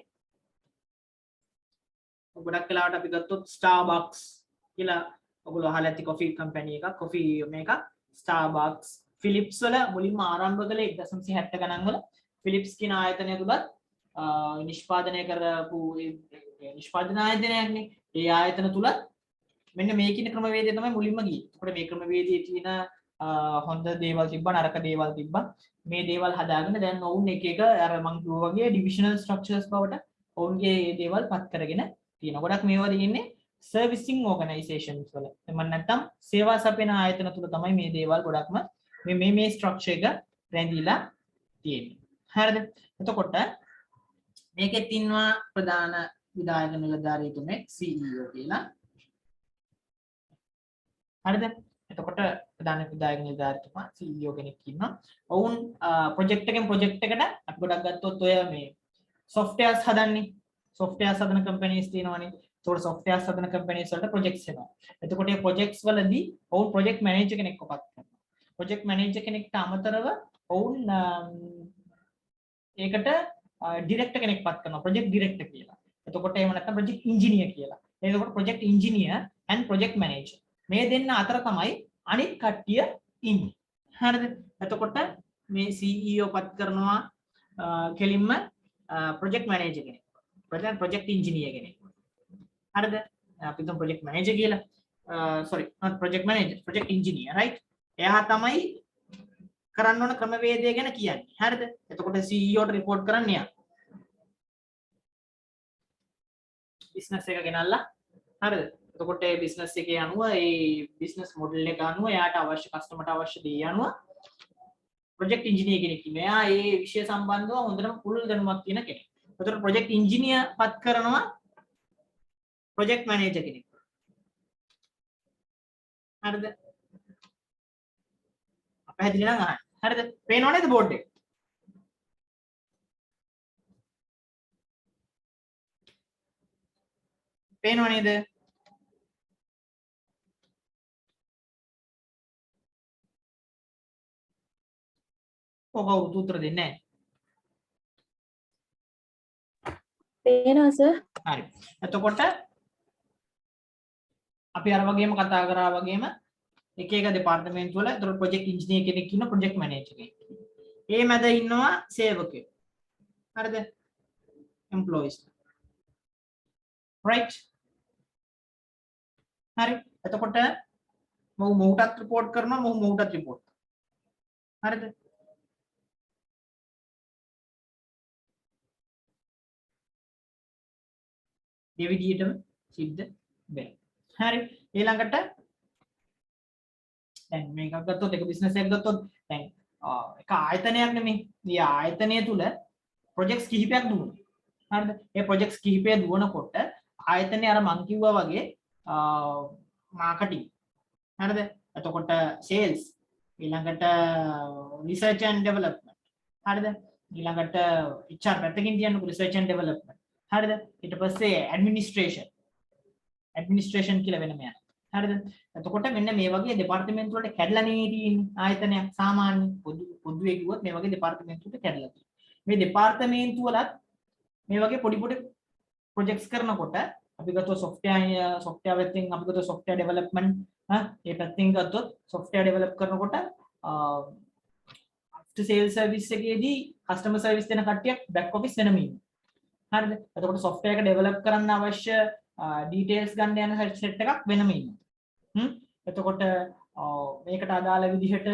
ගොඩක් වෙලාවට අපි ගත්තොත් Starbucks කියලා ඔයගොල්ලෝ අහලා ඇති coffee company එකක් coffee මේක Starbucks Philips වල මුලින්ම ආරම්භ කළේ 1960 ගණන් වල Philips කියන ආයතනය තුලත් නිෂ්පාදනය කරපු නිෂ්පාදන ආයතනයක්නේ. ඒ ආයතන තුලත් මෙන්න මේ කියන ක්‍රමවේදය තමයි මුලින්ම ගියේ. ඒකට මේ ක්‍රමවේදයේ තියෙන හොඳ දේවල් තිබ්බා නරක දේවල් තිබ්බා. මේ දේවල් හදාගෙන දැන් ඔවුන් එක එක අර මම කිව්වා වගේ ඩිවිෂනල් ස්ට්‍රක්චර්ස් බවට ඔවුන්ගේ මේ දේවල් පත් කරගෙන තියෙනවා. ගොඩක් මේවා තියෙන්නේ සර්විසිං ඕගනයිසේෂන්ස් වල. එමන් නැත්තම් සේවා සපයන ආයතන තුල තමයි මේ දේවල් ගොඩක්ම මේ ස්ට්‍රක්චර් එක රැඳිලා තියෙන්නේ. හරිද? එතකොට මේකෙත් ඉන්නවා ප්‍රධාන විධායක නිලධාරී තුමෙක් CEO කියලා. හරිද? එතකොට ප්‍රධාන විධායක නිලධාරීතුමා CEO කෙනෙක් ඉන්නවා. ඔවුන් ප්‍රොජෙක්ට් එකෙන් ප්‍රොජෙක්ට් එකට අපි ගොඩක් ගත්තොත් ඔය මේ softwares හදන්නේ. softwares හදන companies තියෙනවානේ. ඒතකොට softwares හදන companies වලට projects එනවා. එතකොට මේ projects වලදී ඔවුන් project manager කෙනෙක්ව පත් කරනවා. project manager කෙනෙක්ට අමතරව ඔවුන් ඒකට director කෙනෙක් පත් කරනවා. project director කියලා. එතකොට එහෙම නැත්නම් project engineer කියලා. එතකොට project engineer and project manager මේ දෙන්න අතර තමයි අනිත් කට්ටිය ඉන්නේ. හරිද? එතකොට මේ CEO පත් කරනවා කෙලින්ම project manager කෙනෙක්. project engineer කෙනෙක්. හරිද? අපි හිතමු project manager කියලා. sorry not project manager project engineer right? එයා තමයි කරන්න ඕන ක්‍රමවේදය ගැන කියන්නේ. හරිද? එතකොට CEO ට report කරන්න යා. business එක ගෙනල්ලා හරිද? එතකොට ඒ business එකේ අනුව ඒ business model එක අනුව එයාට අවශ්‍ය customer ට අවශ්‍ය දේ අනුව project engineer කෙනෙක් ඉන්නවා. එයා ඒ විෂය සම්බන්ධව හොඳටම පුළුල් දැනුමක් තියෙන කෙනෙක්. එතකොට project engineer පත් කරනවා project manager කෙනෙක්. හරිද? පැහැදිලි නම් අහන්න. හරිද? පේනව නේද බෝඩ් එක? පේනව නේද? ඔව් උත්තර දෙන්නේ නැහැ. පේනවා සර්. හරි. එතකොට අපි අර වගේම කතා කරා වගේම එක එක දෙපාර්තමේන්තු වල ඒතර ප්‍රොජෙක්ට් ඉංජිනේර් කෙනෙක් ඉන්නවා ප්‍රොජෙක්ට් මැනේජර් කෙනෙක්. ඒ මැද ඉන්නවා සේවකයෝ. හරිද? එම්ප්ලොයිස්. right? හරි. එතකොට මොහුටත් report කරනවා මොහුටත් report. හරිද? මේ විදිහටම සිද්ධ වෙනවා. හරි. ඊළඟට දැන් මේකක් ගත්තොත් එක බිස්නස් එකක් ගත්තොත් දැන් එක ආයතනයක් නෙමෙයි. මේ ආයතනය තුල ප්‍රොජෙක්ට්ස් කිහිපයක් දුවනවා. හරිද? මේ ප්‍රොජෙක්ට්ස් කිහිපය දුවනකොට ආයතනයේ අර මං කිව්වා වගේ මාකටිං. හරිද? එතකොට සේල්ස් ඊළඟට රිසර්ච් ඇන්ඩ් ඩෙවලොප්මන්ට්. හරිද? ඊළඟට HR පැත්තකින් තියන්නකො රිසර්ච් ඇන්ඩ් ඩෙවලොප්මන්ට්. හරිද? ඊට පස්සේ ඇඩ්මිනිස්ට්‍රේෂන් කියලා වෙනම යනවා. හරිද? එතකොට මෙන්න මේ වගේ දෙපාර්තමේන්තු වලට කැඩලා නේ තියෙන්නේ. ආයතනයක් සාමාන්‍ය පොදුවේ කිව්වොත් මේ වගේ දෙපාර්තමේන්තු වලට කැඩලා තියෙනවා. මේ දෙපාර්තමේන්තු වලත් මේ වගේ පොඩි පොඩි ප්‍රොජෙක්ට්ස් කරනකොට අපි ගත්තොත් software පැත්තෙන් අපි ගත්තොත් software development ඒ පැත්තෙන් ගත්තොත් software develop කරනකොට after sales service එකේදී customer service දෙන කට්ටියක් back office වෙනම ඉන්නවා. හරිද? එතකොට software එක develop කරන්න අවශ්‍ය details ගන්න යන set එකක් වෙනම ඉන්නවා. එතකොට මේකට අදාළ විදිහට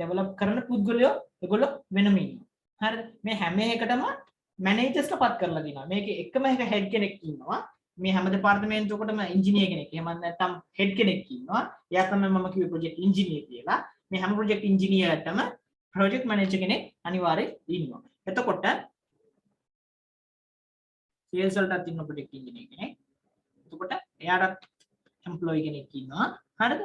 develop කරන පුද්ගලයෝ ඒගොල්ලෝ වෙනම ඉන්නවා. හරිද? මේ හැම එකටම managers ලා පත් කරලා දිනවා. මේකේ එකම එක head කෙනෙක් ඉන්නවා. මේ හැම දෙපාර්තමේන්තුවකටම engineer කෙනෙක්. එහෙම නැත්නම් head කෙනෙක් ඉන්නවා. එයා තමයි මම කිව්වේ project engineer කියලා. මේ හැම project engineer එකටම project manager කෙනෙක් අනිවාර්යයෙන් ඉන්නවා. එතකොට sales වලටත් ඉන්න project engineer කෙනෙක්. එතකොට එයාටත් employee කෙනෙක් ඉන්නවා. හරිද?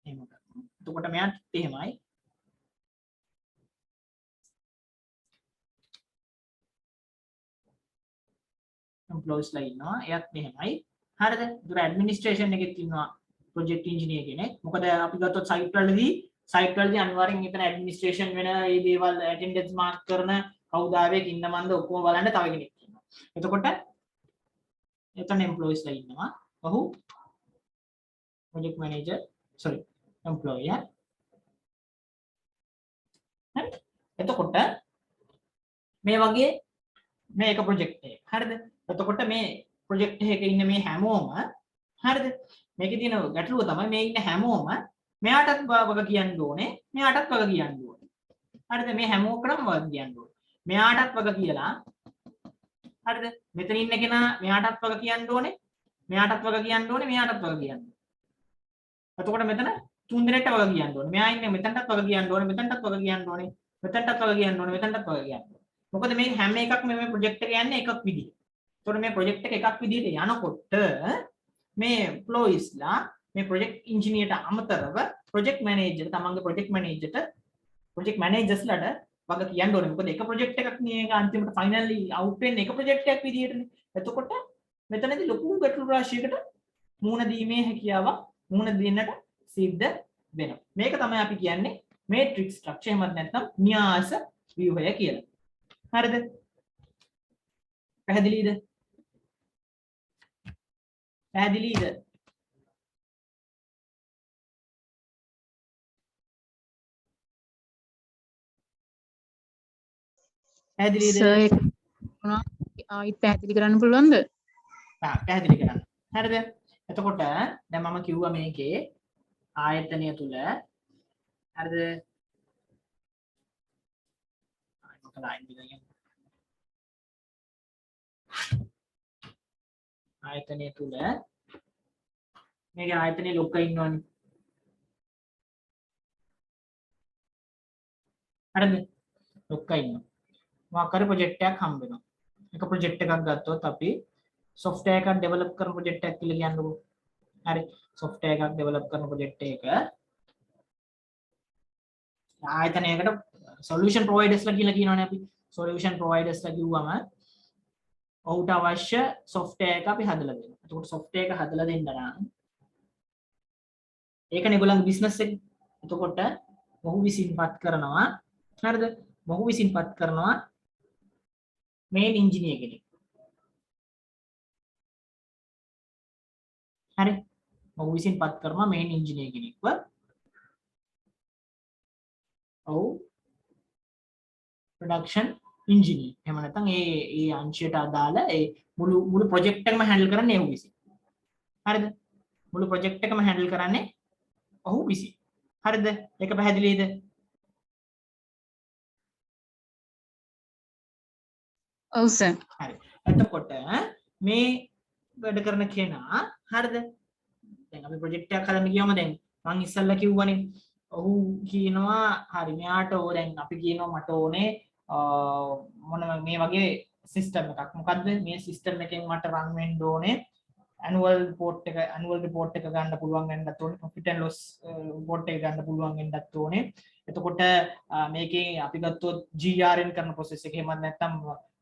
එහෙම කරනවා. එතකොට මෙයාට එහෙමයි. employees ලා ඉන්නවා. එයාත් මෙහෙමයි. හරිද? ඒතර administration එකෙත් ඉන්නවා project engineer කෙනෙක්. මොකද අපි ගත්තොත් site වලදී අනිවාර්යෙන් මෙතන administration වෙන මේ දේවල් attendance mark කරන කවුද ආවේ ඉන්න මන්ද ඔක්කොම බලන්න තව කෙනෙක් ඉන්නවා. එතකොට එතන employees ලා ඉන්නවා. ඔහු project manager employee. හරි? එතකොට මේ වගේ මේක project එක. හරිද? එතකොට මේ project එකේ ඉන්න මේ හැමෝම හරිද? මේකේ තියෙන ගැටලුව තමයි මේ ඉන්න හැමෝම මෙයාටත් වග කියන්න ඕනේ, මෙයාටත් වග කියන්න ඕනේ. හරිද? මේ හැමෝකටම වග කියන්න ඕනේ. මෙයාටත් වග කියලා හරිද? මෙතන ඉන්න කෙනා මෙයාටත් වග කියන්න ඕනේ, මෙයාටත් වග කියන්න ඕනේ, මෙයාටත් වග කියන්න ඕනේ. එතකොට මෙතන තුන් දෙනෙක්ට වග කියන්න ඕනේ. මෙයා ඉන්නේ මෙතනටත් වග කියන්න ඕනේ, මෙතනටත් වග කියන්න ඕනේ, මෙතනටත් වග කියන්න ඕනේ, මෙතනටත් වග කියන්න ඕනේ. මොකද මේ හැම එකක්ම මේ ප්‍රොජෙක්ට් එක යන්නේ එකක් විදිහට. එතකොට මේ ප්‍රොජෙක්ට් එක එකක් විදිහට යනකොට මේ employeesලා මේ project engineerට අමතරව project manager තමන්ගේ project managerට project managersලාට වග කියන්න ඕනේ. මොකද එක project එකක් නේ අන්තිමට finally out වෙන්නේ එක project එකක් විදිහටනේ. එතකොට මෙතනදී ලොකු ගැටලු රාශියකට මුහුණ දීමේ හැකියාවක් මුහුණ දෙන්නට සිද්ධ වෙනවා. මේක තමයි අපි කියන්නේ matrix structure එහෙමත් නැත්නම් න්‍යාස ව්‍යුහය කියලා. හරිද? පැහැදිලිද? පැහැදිලිද? පැහැදිලිද? සර් ඒක ආයිත් පැහැදිලි කරන්න පුළුවන්ද? පැහැදිලි කරන්න. හරිද? එතකොට දැන් මම කිව්වා මේකේ ආයතනය තුල හරිද? ආයතනය තුල මේකේ ආයතනයේ ලොක්ක ඉන්නවනේ. හරිද? ලොක්ක ඉන්නවා. මොකක් හරි ප්‍රොජෙක්ට් එකක් හම්බ වෙනවා. එක ප්‍රොජෙක්ට් එකක් ගත්තොත් අපි software එකක් develop කරන ප්‍රොජෙක්ට් එකක් කියලා කියන්නකො. හරි. software එකක් develop කරන ප්‍රොජෙක්ට් එක ආයතනයකට solution providers ලා කියලා කියනවනේ අපි. solution providers ලා කිව්වම ඔහුට අවශ්‍ය software එක අපි හදලා දෙනවා. එතකොට software එක හදලා දෙන්න නම් ඒකනේ ඒගොල්ලන්ගේ business එක. එතකොට මොහු විසින්පත් කරනවා. හරිද? මොහු විසින්පත් කරනවා main engineer කෙනෙක්. හරි. මොහු විසින්පත් කරනවා main engineer කෙනෙක්ව. ඔව් production engineer. එහෙම නැත්නම් ඒ අංශයට අදාළ ඒ මුළු project එකම handle කරන්නේ ඔහු විසින්. හරිද? මුළු project එකම handle කරන්නේ ඔහු විසින්. හරිද? ඒක පැහැදිලිද? ඔව් සර්. හරි. එතකොට මේ වැඩ කරන කෙනා හරිද? දැන් අපි project එකක් හදන්න ගියාම දැන් මම ඉස්සල්ලා කිව්වනේ ඔහු කියනවා හරි මෙයාට දැන් අපි කියනවා මට ඕනේ මොන මේ වගේ සිස්ටම් එකක්. මොකද්ද මේ සිස්ටම් එකෙන් මට රන් වෙන්න ඕනේ annual report එක ගන්න පුළුවන් වෙන්නත් ඕනේ, profit and loss report එක ගන්න පුළුවන් වෙන්නත් ඕනේ. එතකොට මේකේ අපි ගත්තොත් GRN කරන process එක එහෙමත් නැත්නම්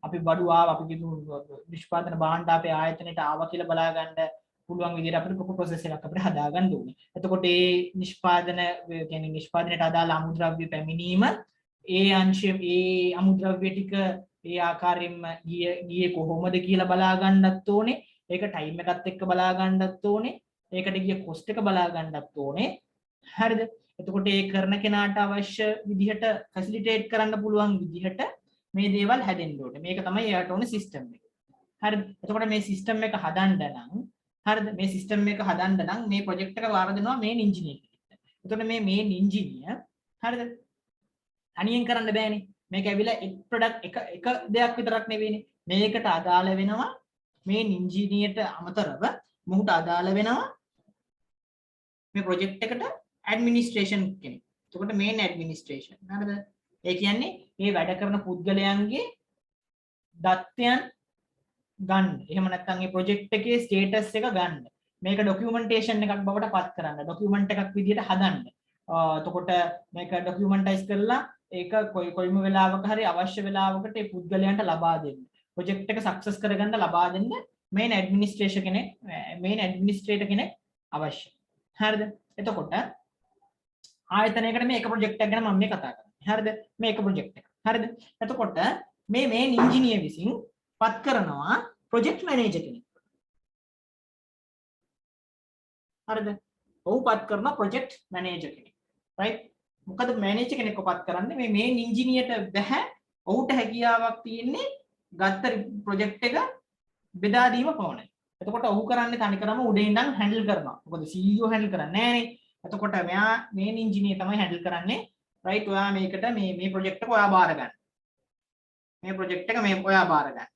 අපි බඩු ආවා අපි කිව්ව නිෂ්පාදන භාණ්ඩ අපේ ආයතනයට ආවා කියලා බලා ගන්න පුළුවන් විදිහට අපිට ප්‍රොපර් ප්‍රොසෙස් එකක් අපිට හදා ගන්න ඕනේ. එතකොට ඒ නිෂ්පාදන කියන්නේ නිෂ්පාදනයට අදාළ අමුද්‍රව්‍ය පැමිණීම ඒ අංශය ඒ අමුද්‍රව්‍ය ටික ඒ ආකාරයෙන්ම ගියේ කොහොමද කියලා බලා ගන්නත් ඕනේ. ඒක ටයිම් එකත් එක්ක බලා ගන්නත් ඕනේ. ඒකට ගිය කොස්ට් එක බලා ගන්නත් ඕනේ. හරිද? එතකොට ඒ කරන කෙනාට අවශ්‍ය විදිහට ෆැසිලිටේට් කරන්න පුළුවන් විදිහට මේ දේවල් හැදෙන්න ඕනේ. මේක තමයි එයාට ඕනේ සිස්ටම් එක. හරිද? එතකොට මේ සිස්ටම් එක හදන්න නම් හරිද? මේ සිස්ටම් එක හදන්න නම් මේ ප්‍රොජෙක්ට් එක වාර දෙනවා මේන් ඉංජිනේර් කෙනෙක්ට. එතකොට මේ මේන් ඉංජිනේර් හරිද? තනියෙන් කරන්න බෑනේ. මේක ඇවිල්ලා එක් ප්‍රොඩක්ට් එක දෙයක් විතරක් නෙවෙයිනේ. මේකට අදාළ වෙනවා මේන් ඉංජිනේර්ට අමතරව මොහුට අදාළ වෙනවා මේ ප්‍රොජෙක්ට් එකට ඇඩ්මිනිස්ට්‍රේෂන් කෙනෙක්. එතකොට මේන් ඇඩ්මිනිස්ට්‍රේෂන්. හරිද? ඒ කියන්නේ මේ වැඩ කරන පුද්ගලයන්ගේ දත්තයන් ගන්න. එහෙම නැත්නම් මේ ප්‍රොජෙක්ට් එකේ ස්ටේටස් එක ගන්න. මේක ડોකියුමන්ටේෂන් එකක් බවට පත් කරන්න. ડોකියුමන්ට් එකක් විදිහට හදන්න. එතකොට මේක ડોකියුමන්ටයිස් කරලා ඒක කොයිම වෙලාවක හරි අවශ්‍ය වෙලාවකට ඒ පුද්ගලයන්ට ලබා දෙන්න. ප්‍රොජෙක්ට් එක සක්සස් කරගන්න ලබා දෙන්න මේන් ඇඩ්මිනිස්ට්‍රේටර් කෙනෙක් අවශ්‍යයි. හරිද? එතකොට ආයතනයකට මේ එක ප්‍රොජෙක්ට් එකක් ගැන මම මේ කතා කරන්නේ. හරිද? මේ එක ප්‍රොජෙක්ට් එක. හරිද? එතකොට මේ මේන් ඉංජිනේර් විසින් පත් කරනවා ප්‍රොජෙක්ට් මැනේජර් කෙනෙක්. හරිද? ඔහු පත් කරනවා ප්‍රොජෙක්ට් මැනේජර් කෙනෙක්. රයිට්? මොකද මැනේජර් කෙනෙක්ව පත් කරන්නේ මේ මේන් ඉංජිනේර්ට බෑ. ඔහුට හැකියාවක් තියෙන්නේ ගත්ත ප්‍රොජෙක්ට් එක බෙදා දීම පමණයි. එතකොට ඔහු කරන්නේ තනිකරම උඩින් ඉඳන් හැන්ඩල් කරනවා. මොකද CEO හැන්ඩල් කරන්නේ නැහනේ. එතකොට මෙයා මේන් ඉංජිනේර් තමයි හැන්ඩල් කරන්නේ. රයිට්? ඔයා මේකට මේ ප්‍රොජෙක්ට් එක ඔයා බාර ගන්න. මේ ප්‍රොජෙක්ට් එක මේ ඔයා බාර ගන්න.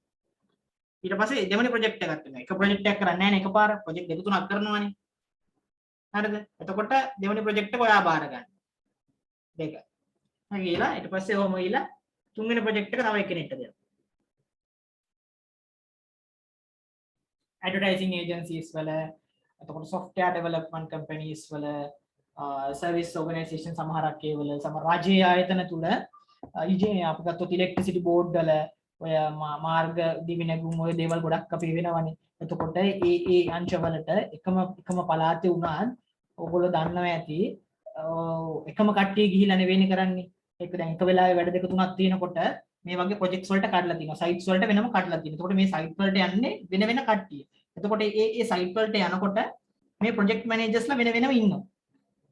ඊට පස්සේ දෙවෙනි ප්‍රොජෙක්ට් එකක් වෙනවා. එක ප්‍රොජෙක්ට් එකක් කරන්නේ නැහැ නේ එකපාර. ප්‍රොජෙක්ට් දෙක තුනක් කරනවානේ. හරිද? එතකොට දෙවෙනි ප්‍රොජෙක්ට් එක ඔයා බාර ගන්න. දෙක. හරි ගිහලා ඊට පස්සේ ඔහොම ගිහලා තුන්වෙනි ප්‍රොජෙක්ට් එක තව එක්කෙනෙක්ට දෙනවා. ඇඩ්වර්ටයිසිං ඒජන්සිස් වල එතකොට software development companies වල service organization සමහරක් ඒවල සමහර රාජ්‍ය ආයතන තුල අපි ගත්තොත් ඉලෙක්ට්‍රිසිටි බෝඩ් වල ඔය මාර්ග දිවිනැගුම් ඔය දේවල් ගොඩක් අපි වෙනවනේ. එතකොට ඒ අංශවලට එකම පළාතේ වුණාත් ඔයගොල්ලෝ දන්නවා ඇති එකම කට්ටිය ගිහිල්ලා නෙවෙයිනේ කරන්නේ. ඒක දැන් එක වෙලාවේ වැඩ දෙක තුනක් තියෙනකොට මේ වගේ ප්‍රොජෙක්ට්ස් වලට කඩලා තියෙනවා. සයිට්ස් වලට වෙනම කඩලා තියෙනවා. එතකොට මේ සයිට් වලට යන්නේ වෙන වෙන කට්ටිය. එතකොට ඒ සයිට් වලට යනකොට මේ ප්‍රොජෙක්ට් මැනේජර්ස්ලා වෙන වෙනම ඉන්නවා.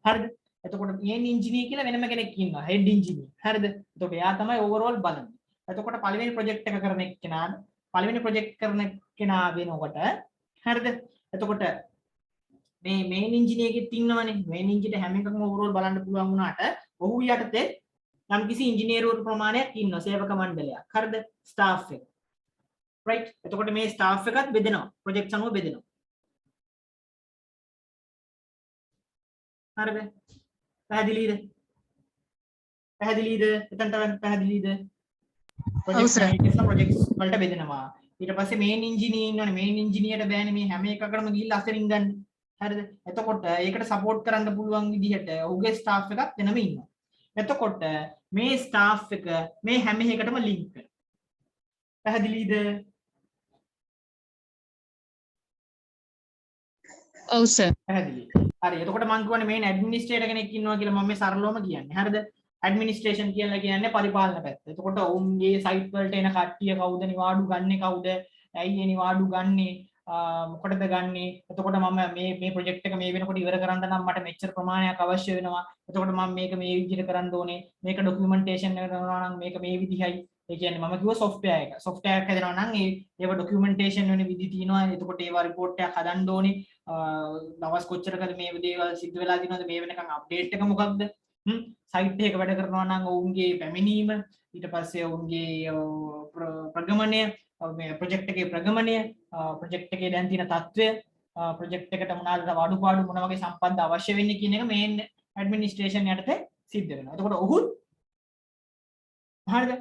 හරිද? එතකොට මේන් ඉංජිනේර් කියලා වෙනම කෙනෙක් ඉන්නවා. Head engineer. හරිද? එතකොට එයා තමයි ඕවර්ऑල් බලන්නේ. එතකොට පළවෙනි ප්‍රොජෙක්ට් එක කරන කෙනා වෙනකොට හරිද? එතකොට මේ මේන් ඉංජිනේරෙක් ඉන්නවනේ. මේන් ඉංජිනේර හැම එකකම ඕවර්ऑල් බලන්න පුළුවන් වුණාට ඔහු යටතේ නම් කිසි ඉංජිනේරුවරු ප්‍රමාණයක් ඉන්නවා. සේවක මණ්ඩලයක්. හරිද? ස්ටාෆ් එක. රයිට්? එතකොට මේ ස්ටාෆ් එකත් බෙදෙනවා. ප්‍රොජෙක්ට්ස් අනුව බෙදෙනවා. හරිද? පැහැදිලිද? එතනට පැහැදිලිද? ප්‍රොජෙක්ට්ස් වලට බෙදෙනවා. ඊට පස්සේ මේන් ඉංජිනේර් ඉන්නවනේ. මේන් ඉංජිනේර්ට බෑනේ මේ හැම එකකටම ගිහිල්ලා අසරින් ගන්න. හරිද? එතකොට ඒකට සපෝට් කරන්න පුළුවන් විදිහට ඔහුගේ ස්ටාෆ් එකක් වෙනම ඉන්නවා. එතකොට මේ ස්ටාෆ් එක මේ හැම එකකටම ලින්ක් කරනවා. පැහැදිලිද? ඔව් සර්. පැහැදිලි. හරි. එතකොට මම කියවනේ මේන් ඇඩ්මිනිස්ට්‍රේටර් කෙනෙක් ඉන්නවා කියලා මම මේ සරලවම කියන්නේ. හරිද? ඇඩ්මිනිස්ට්‍රේෂන් කියලා කියන්නේ පරිපාලන පැත්ත. එතකොට ඔවුන්ගේ සයිට් වලට එන කට්ටිය කවුද නිවාඩු ගන්නෙ කවුද? ඇයි ඒ නිවාඩු ගන්නෙ? මොකටද ගන්නෙ? එතකොට මම මේ ප්‍රොජෙක්ට් එක මේ වෙනකොට ඉවර කරන්න නම් මට මෙච්චර ප්‍රමාණයක් අවශ්‍ය වෙනවා. එතකොට මම මේක මේ විදිහට කරන්න ඕනේ. මේක ડોකියුමන්ටේෂන් කරනවා නම් මේක මේ විදිහයි. ඒ කියන්නේ මම කිව්වා software එක. software එක හදනවා නම් ඒව ડોකියුමන්ටේෂන් වෙන විදි තියෙනවා. එතකොට ඒවා report එකක් හදන්න ඕනේ. දවස් කොච්චරකද මේ දේවල් සිද්ධ වෙලා තියෙනවද? මේ වෙනකන් අප්ඩේට් එක මොකක්ද? සයිට් එක වැඩ කරනවා නම් ඔවුන්ගේ පැමිණීම ඊට පස්සේ ඔවුන්ගේ ප්‍රගමනය මේ ප්‍රොජෙක්ට් එකේ ප්‍රගමනය ප්‍රොජෙක්ට් එකේ දැන් තියෙන තත්ත්වය ප්‍රොජෙක්ට් එකට මොනවාද අඩුපාඩු මොන වගේ සම්පත් අවශ්‍ය වෙන්නේ කියන එක මේන් ඇඩ්මිනිස්ට්‍රේෂන් යටතේ සිද්ධ වෙනවා. එතකොට ඔහුත් හරිද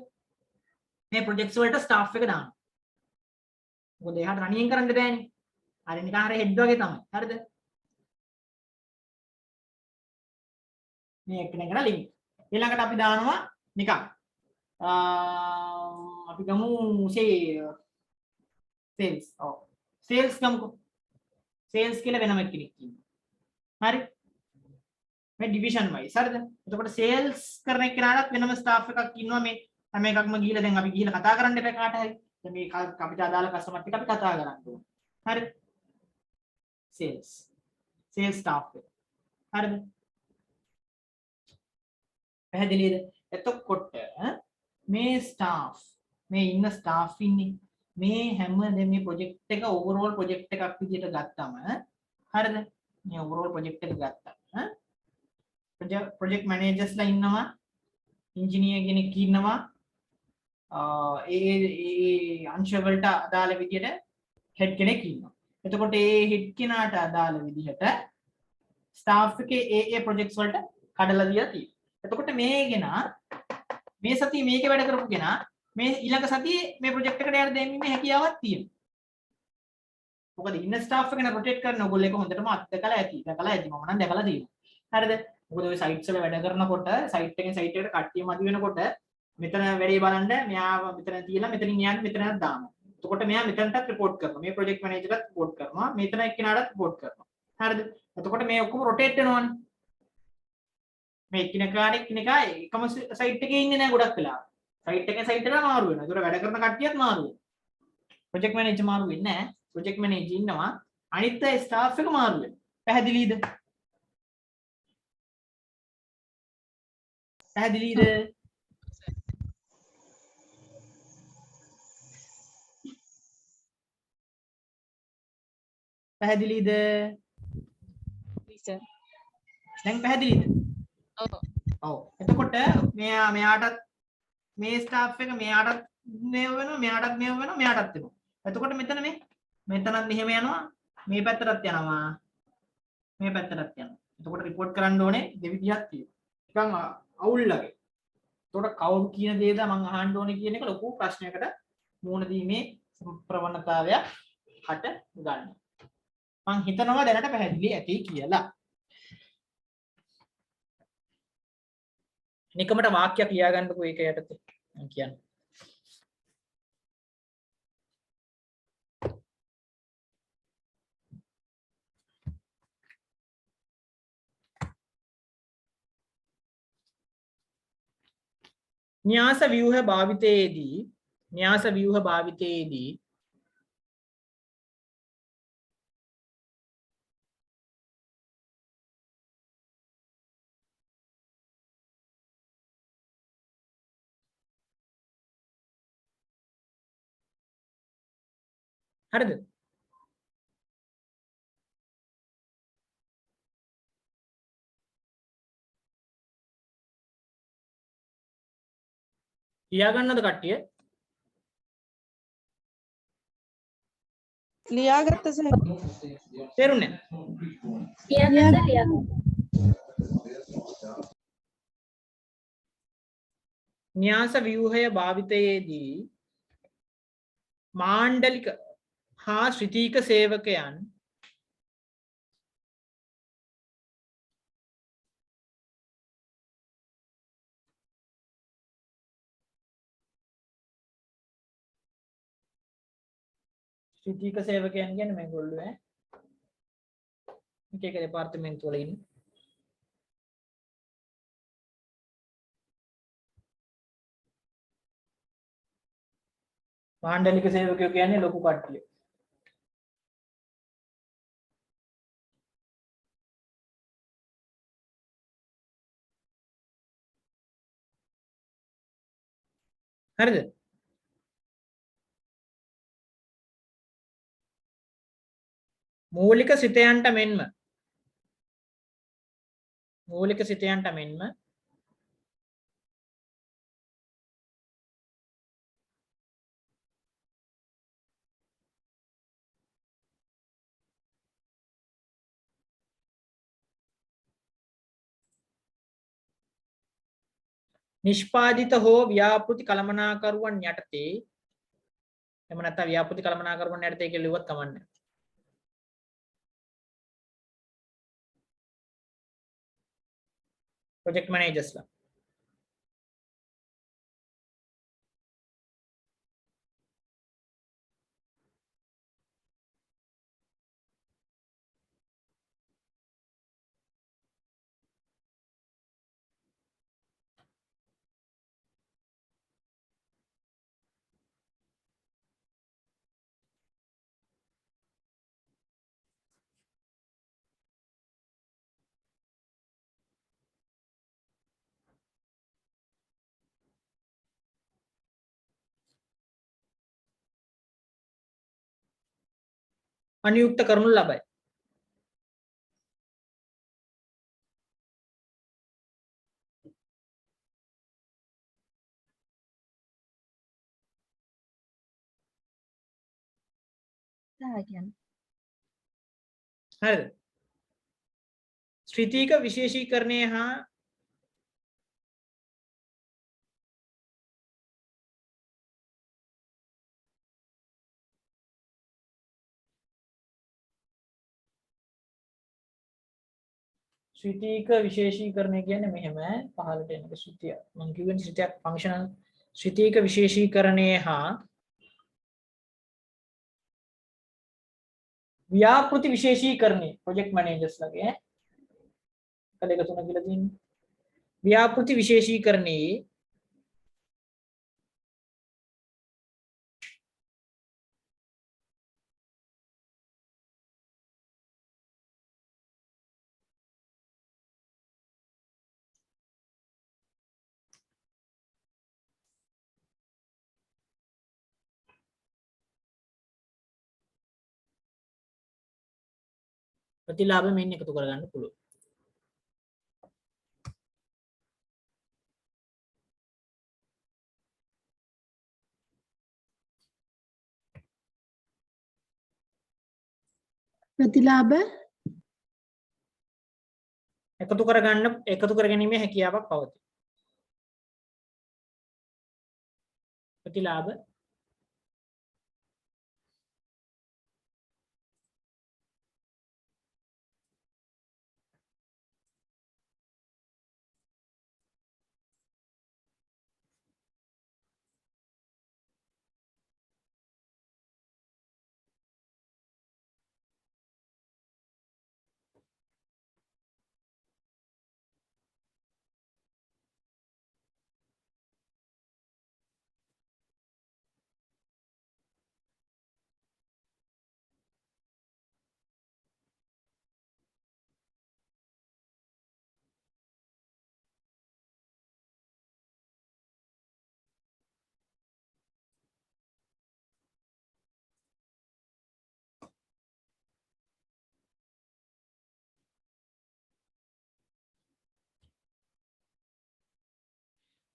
මේ ප්‍රොජෙක්ට්ස් වලට ස්ටාෆ් එක දානවා. මොකද එයාට රනියෙන් කරන්න බෑනේ. හරි නිකන් හරි හෙඩ් වගේ තමයි. හරිද? මේ එක්කෙනෙක්ට ලින්ක්. ඊළඟට අපි දානවා නිකන් අපි ගමු sales. ඔව්. sales ගමුකෝ. sales කියලා වෙනම කෙනෙක් ඉන්නවා. හරි. මේ division wise හරිද? එතකොට sales කරන එක්කෙනාට වෙනම staff එකක් ඉන්නවා මේ හැම එකක්ම ගිහිලා දැන් අපි ගිහිලා කතා කරන්න එපා කාට හරි. දැන් මේ අපිට අදාළ කස්ටමර්ත් එක්ක අපි කතා කරන්න ඕනේ. හරි. sales staff එක. හරිද? පැහැදිලිද? එතකොට මේ staff මේ ඉන්න staff ඉන්නේ මේ හැම මේ project එක overall project එකක් විදිහට ගත්තම හරිද? මේ overall project එක ගත්තා. project managers ලා ඉන්නවා, engineer කෙනෙක් ඉන්නවා, ඒ අංශ වලට අදාළ විදිහට head කෙනෙක් ඉන්නවා. එතකොට ඒ head කෙනාට අදාළ විදිහට staff එකේ ඒ projects වලට කඩලා දීලා තියෙනවා. එතකොට මේ කෙනා මේ සතියේ මේකේ වැඩ කරපු කෙනා මේ ඊළඟ සතියේ මේ project එකට යන්න දෙන්නේ හැකියාවක් තියෙනවා. මොකද ඉන්න staff එක න rotate කරන ඕගොල්ලෝ එක හොඳටම අත්දකලා ඇති. දැකලා ඇති. මම නම් දැකලා තියෙනවා. හරිද? මොකද ඔය sites වල වැඩ කරනකොට site එකෙන් site එකට කට්ටිය මදි වෙනකොට මෙතන වැඩේ බලන්න මෙයා මෙතන තියලා මෙතනින් යාන්න මෙතනට දානවා. එතකොට මෙයා මෙතනටත් report කරනවා. මේ project manager ටත් report කරනවා. මෙතන එක්කෙනාටත් report කරනවා. හරිද? එතකොට මේ ඔක්කොම rotate වෙනවනේ. මේ එකිනෙකාට එකිනෙකා එකම site එකේ ඉන්නේ නැහැ ගොඩක් වෙලා. site එකෙන් site එකට මාරු වෙනවා. ඒතර වැඩ කරන කට්ටියත් මාරු වෙනවා. project manager මාරු වෙන්නේ නැහැ. project manager ඉන්නවා. අනිත් අය staff එක මාරු වෙනවා. පැහැදිලිද? පැහැදිලිද? පැහැදිලිද? සර්. දැන් පැහැදිලිද? ඔව්. ඔව්. එතකොට මෙයාටත් මේ ස්ටාෆ් එක මෙයාටත් මේව වෙනවා, මෙයාටත් මේව වෙනවා, මෙයාටත් වෙනවා. එතකොට මෙතනත් මෙහෙම යනවා, මේ පැත්තටත් යනවා, මේ පැත්තටත් යනවා. එතකොට report කරන්න ඕනේ දෙවිදිහක් තියෙනවා. නිකන් අවුල්ලගේ. එතකොට කවුරු කියන දේද මම අහන්න ඕනේ කියන එක ලොකු ප්‍රශ්නයකට මුහුණ දීමේ ප්‍රවණතාවයක් හට ගන්නවා. මම හිතනවා දැනට පැහැදිලි ඇති කියලා. නිකමට වාක්‍යයක් ලියාගන්නකෝ ඒක යටතේ මම කියන්නේ. න්‍යාස ව්‍යුහ භාවිතයේදී හරිද? ලියාගන්නද කට්ටිය? ලියාගත්ත සර්. තේරුණේ? න්‍යාස ව්‍යුහය භාවිතයේදී මාණ්ඩලික හා ශ්‍රිතීක සේවකයන් ශ්‍රිතීක සේවකයන් කියන්නේ මේගොල්ලෝ එක එක දෙපාර්තමේන්තු වල ඉන්නේ. මාණ්ඩලික සේවකයෝ කියන්නේ ලොකු කට්ටිය. හරිද? මූලික සිතයන්ට මෙන්ම නිෂ්පාදිත හෝ ව්‍යාපෘති කළමනාකරුවන් යටතේ එහෙම නැත්නම් ව්‍යාපෘති කළමනාකරුවන් යටතේ කියලා ලිව්වත් කමන්නේ. project managers ලා අනුයුක්ත කරනු ලබයි. හරිද? ශ්‍රිතීක විශේෂීකරණය හා ශ්‍රිතීක විශේෂීකරණය කියන්නේ මෙහෙම පහළට එන එක ශ්‍රිතිය. මම කියවනේ ශ්‍රිතියක් ෆන්ක්ෂනල් ශ්‍රිතීක විශේෂීකරණය හා ව්‍යාපෘති විශේෂීකරණය ප්‍රොජෙක්ට් මැනේජර්ස් ලගේ එක දෙක තුන කියලා තියෙනවා. ව්‍යාපෘති විශේෂීකරණයේ ප්‍රතිලාභ මෙන්න එකතු කරගන්න පුළුවන්. ප්‍රතිලාභ එකතු කරගැනීමේ හැකියාවක් පවතී. ප්‍රතිලාභ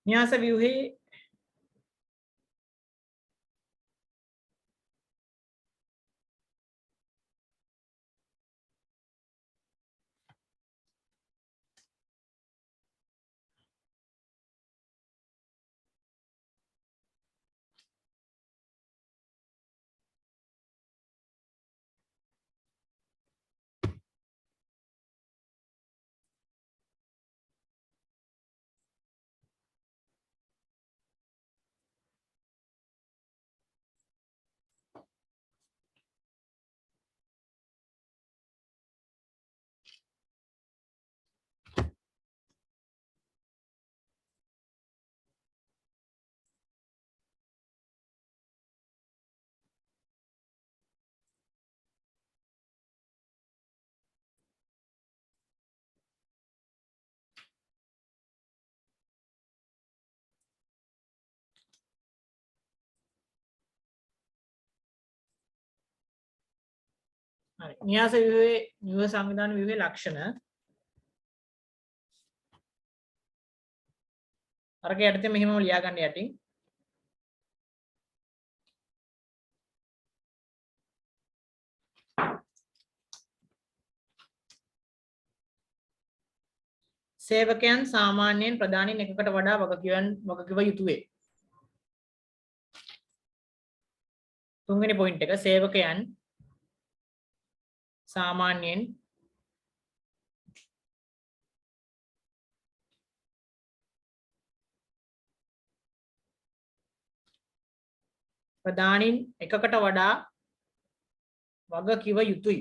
න්‍යාස ව්‍යුහයේ හරි න්‍යාස ව්‍යුහයේ ව්‍යුහ සංවිධාන ව්‍යුහයේ ලක්ෂණ අරක යටතේ මෙහෙම ලියා ගන්න යටින් සේවකයන් සාමාන්‍යයෙන් ප්‍රධානීන් එකකට වඩා වගකිව යුතු වේ. තුන්වෙනි පොයින්ට් එක සේවකයන් සාමාන්‍යයෙන් ප්‍රධානීන් එකකට වඩා වගකිව යුතුයි.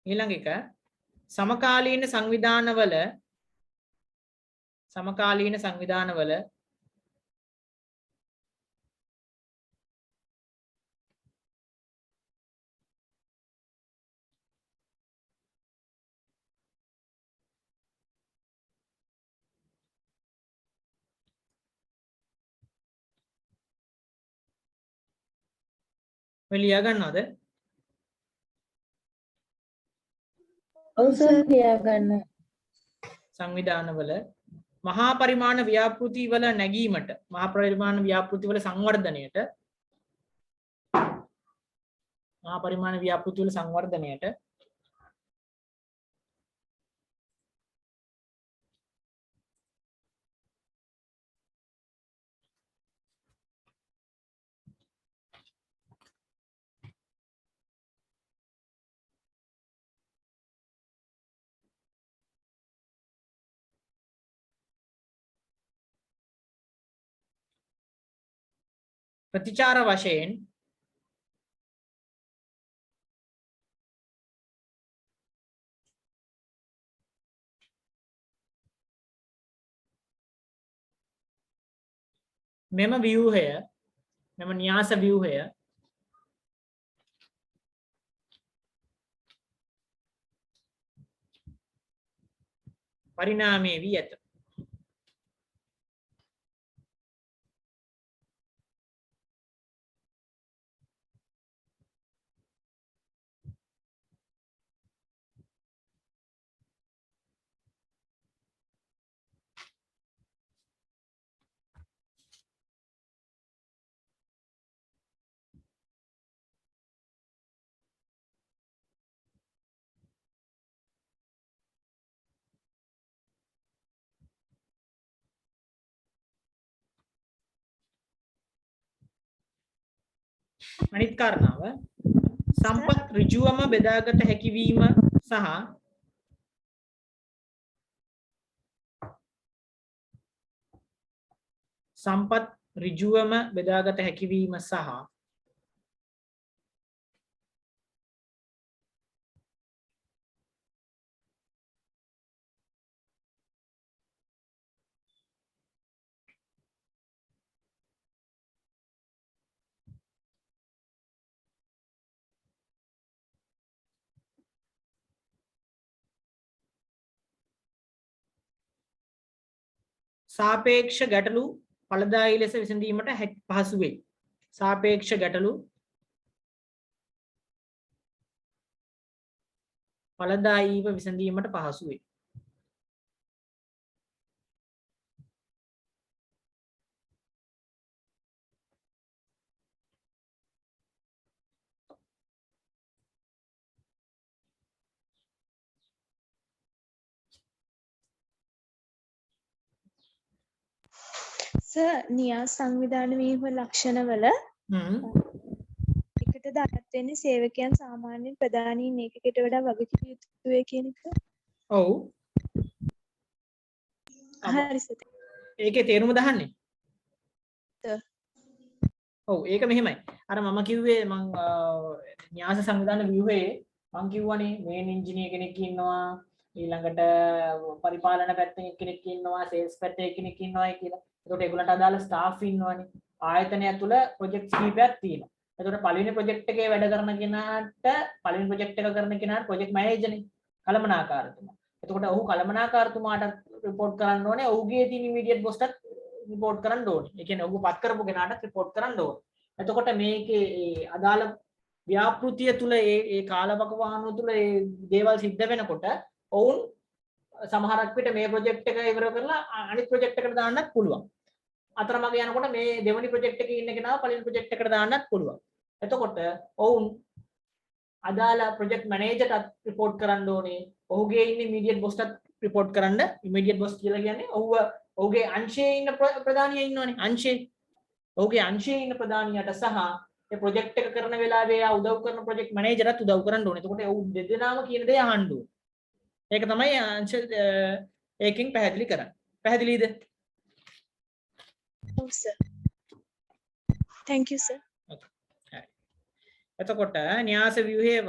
ඊළඟ එක සමකාලීන සංවිධානවල ලියා ගන්නවද? ඔව් සර් ලියා ගන්න. සංවිධානවල මහා පරිමාණ ව්‍යාපෘති වල නැගීමට මහා පරිමාණ ව්‍යාපෘති වල සංවර්ධනයට ප්‍රතිචාර වශයෙන් මෙම න්‍යාස ව්‍යුහය පරිණාමය වී ඇත. අනිත් කාරණාව සම්පත් ඍජුවම බෙදාගත හැකිවීම සහ සාපේක්ෂ ගැටලු ඵලදායී ලෙස විසඳීමට පහසු වේ. සාපේක්ෂ ගැටලු ඵලදායීව විසඳීමට පහසු වේ. සර් න්‍යාස සංවිධාන වීම ලක්ෂණවල එකට දායක වෙන්නේ සේවකයන් සාමාන්‍යයෙන් ප්‍රධානීන් ඒකකට වඩා වගකීම් යුතුය කියන එක. ඔව්. හරි සර්. ඒකේ තේරුම දහන්නේ. සර්. ඔව් ඒක මෙහෙමයි. අර මම කිව්වේ න්‍යාස සංවිධාන ව්‍යුහයේ මම කිව්වනේ මේන් ඉංජිනේර කෙනෙක් ඉන්නවා, ඊළඟට පරිපාලන පැත්තෙන් කෙනෙක් ඉන්නවා, සේල්ස් පැත්තේ කෙනෙක් ඉන්නවා කියලා. එතකොට ඒගොල්ලන්ට අදාළ ස්ටාෆ් ඉන්නවනේ. ආයතනය තුල ප්‍රොජෙක්ට්ස් කීපයක් තියෙනවා. එතකොට පළවෙනි ප්‍රොජෙක්ට් එකේ වැඩ කරන කෙනාට පළවෙනි ප්‍රොජෙක්ට් එක කරන කෙනාට ප්‍රොජෙක්ට් මැනේජර්නේ කළමනාකාරතුමා. එතකොට ඔහු කළමනාකාරතුමාට රිපෝට් කරන්න ඕනේ. ඔහුගේ තියෙන ඉමීඩියට් බොස්ටත් රිපෝට් කරන්න ඕනේ. ඒ කියන්නේ ඔහු පත් කරපු කෙනාට රිපෝට් කරන්න ඕනේ. එතකොට මේකේ අදාළ ව්‍යාපෘතිය තුල ඒ කාලවකවානුව තුල ඒ දේවල් සිද්ධ වෙනකොට ඔවුන් සමහරක් විට මේ ප්‍රොජෙක්ට් එක ඉවර කරලා අනිත් ප්‍රොජෙක්ට් එකට දාන්නත් පුළුවන්. අතරමඟ යනකොට මේ දෙවෙනි ප්‍රොජෙක්ට් එකේ ඉන්න කෙනාව පළවෙනි ප්‍රොජෙක්ට් එකට දාන්නත් පුළුවන්. එතකොට ඔවුන් අදාළ ප්‍රොජෙක්ට් මැනේජර්ට රිපෝට් කරන්න ඕනේ. ඔහුගේ ඉන්න ඉමීඩියට් බොස්ටත් රිපෝට් කරන්න. ඉමීඩියට් බොස් කියලා කියන්නේ ඔහුගේ අංශයේ ඉන්න ප්‍රධානියා ඉන්නවනේ. ඔහුගේ අංශයේ ඉන්න ප්‍රධානියාට සහ ඒ ප්‍රොජෙක්ට් එක කරන වෙලාවේ ආ උදව් කරන ප්‍රොජෙක්ට් මැනේජර්ට උදව් කරන්න ඕනේ. එතකොට ඔව් දෙදෙනාම කියන දේ අහන්න ඕනේ. ඒක තමයි අංශ ඒකෙන් පැහැදිලි කරන්නේ. පැහැදිලිද? ඔව් සර්. thank you sir. එතකොට න්‍යාස ව්‍යුහයේ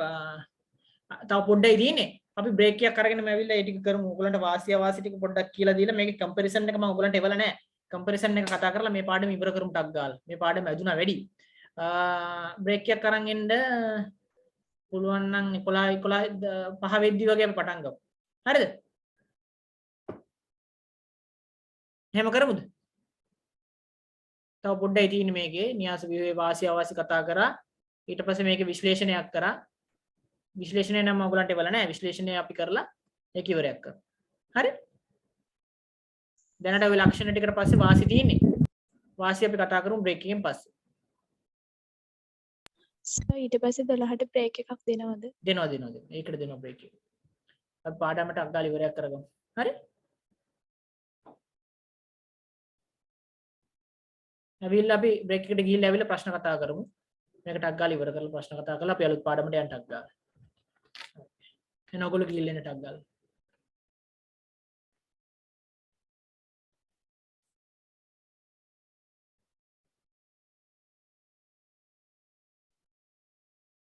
තව පොඩ්ඩයි තියෙන්නේ. අපි බ්‍රේක් එකක් අරගෙන මම ඇවිල්ලා ඒ ටික කරමු. ඔයගලන්ට වාසිය අවාසි ටික පොඩ්ඩක් කියලා දීලා මේකේ කම්පැරිසන් එක මම ඔයගලන්ට එවලා නැහැ. කම්පැරිසන් එක කතා කරලා මේ පාඩම ඉවර කරමු ටක් ගාලා. මේ පාඩම ඇදුනා වැඩි. බ්‍රේක් එකක් අරන් එන්න පුළුවන් නම් 11 5 වෙද්දි වගේ අපි පටන් ගමු. හරිද? එහෙම කරමුද? තව පොඩ්ඩයි තියෙන්නේ මේකේ. න්‍යාස ව්‍යුහයේ වාසිය අවාසි කතා කරා. ඊට පස්සේ මේකේ විශ්ලේෂණයක් කරා. විශ්ලේෂණය නම් ඔයගලන්ට එවලා නැහැ. විශ්ලේෂණය අපි කරලා ඒක ඉවරයක් කරමු. හරි? දැනට ඔය ලක්ෂණ ටිකට පස්සේ වාසි තියෙන්නේ. වාසි අපි කතා කරමු බ්‍රේක් එකෙන් පස්සේ. සර් ඊට පස්සේ 12ට බ්‍රේක් එකක් දෙනවද? දෙනවා. ඒකට දෙනවා බ්‍රේක් එක. අපි පාඩමට අග්ගාල ඉවරයක් කරගමු. හරි? ඇවිල්ලා අපි බ්‍රේක් එකට ගිහිල්ලා ඇවිල්ලා ප්‍රශ්න කතා කරමු. මේකට අග්ගාල ඉවර කරලා ප්‍රශ්න කතා කරලා අපි අලුත් පාඩමට යන්න අග්ගාල. එන ඔයගොල්ලෝ ගිහිල්ලා එන්න අග්ගාල.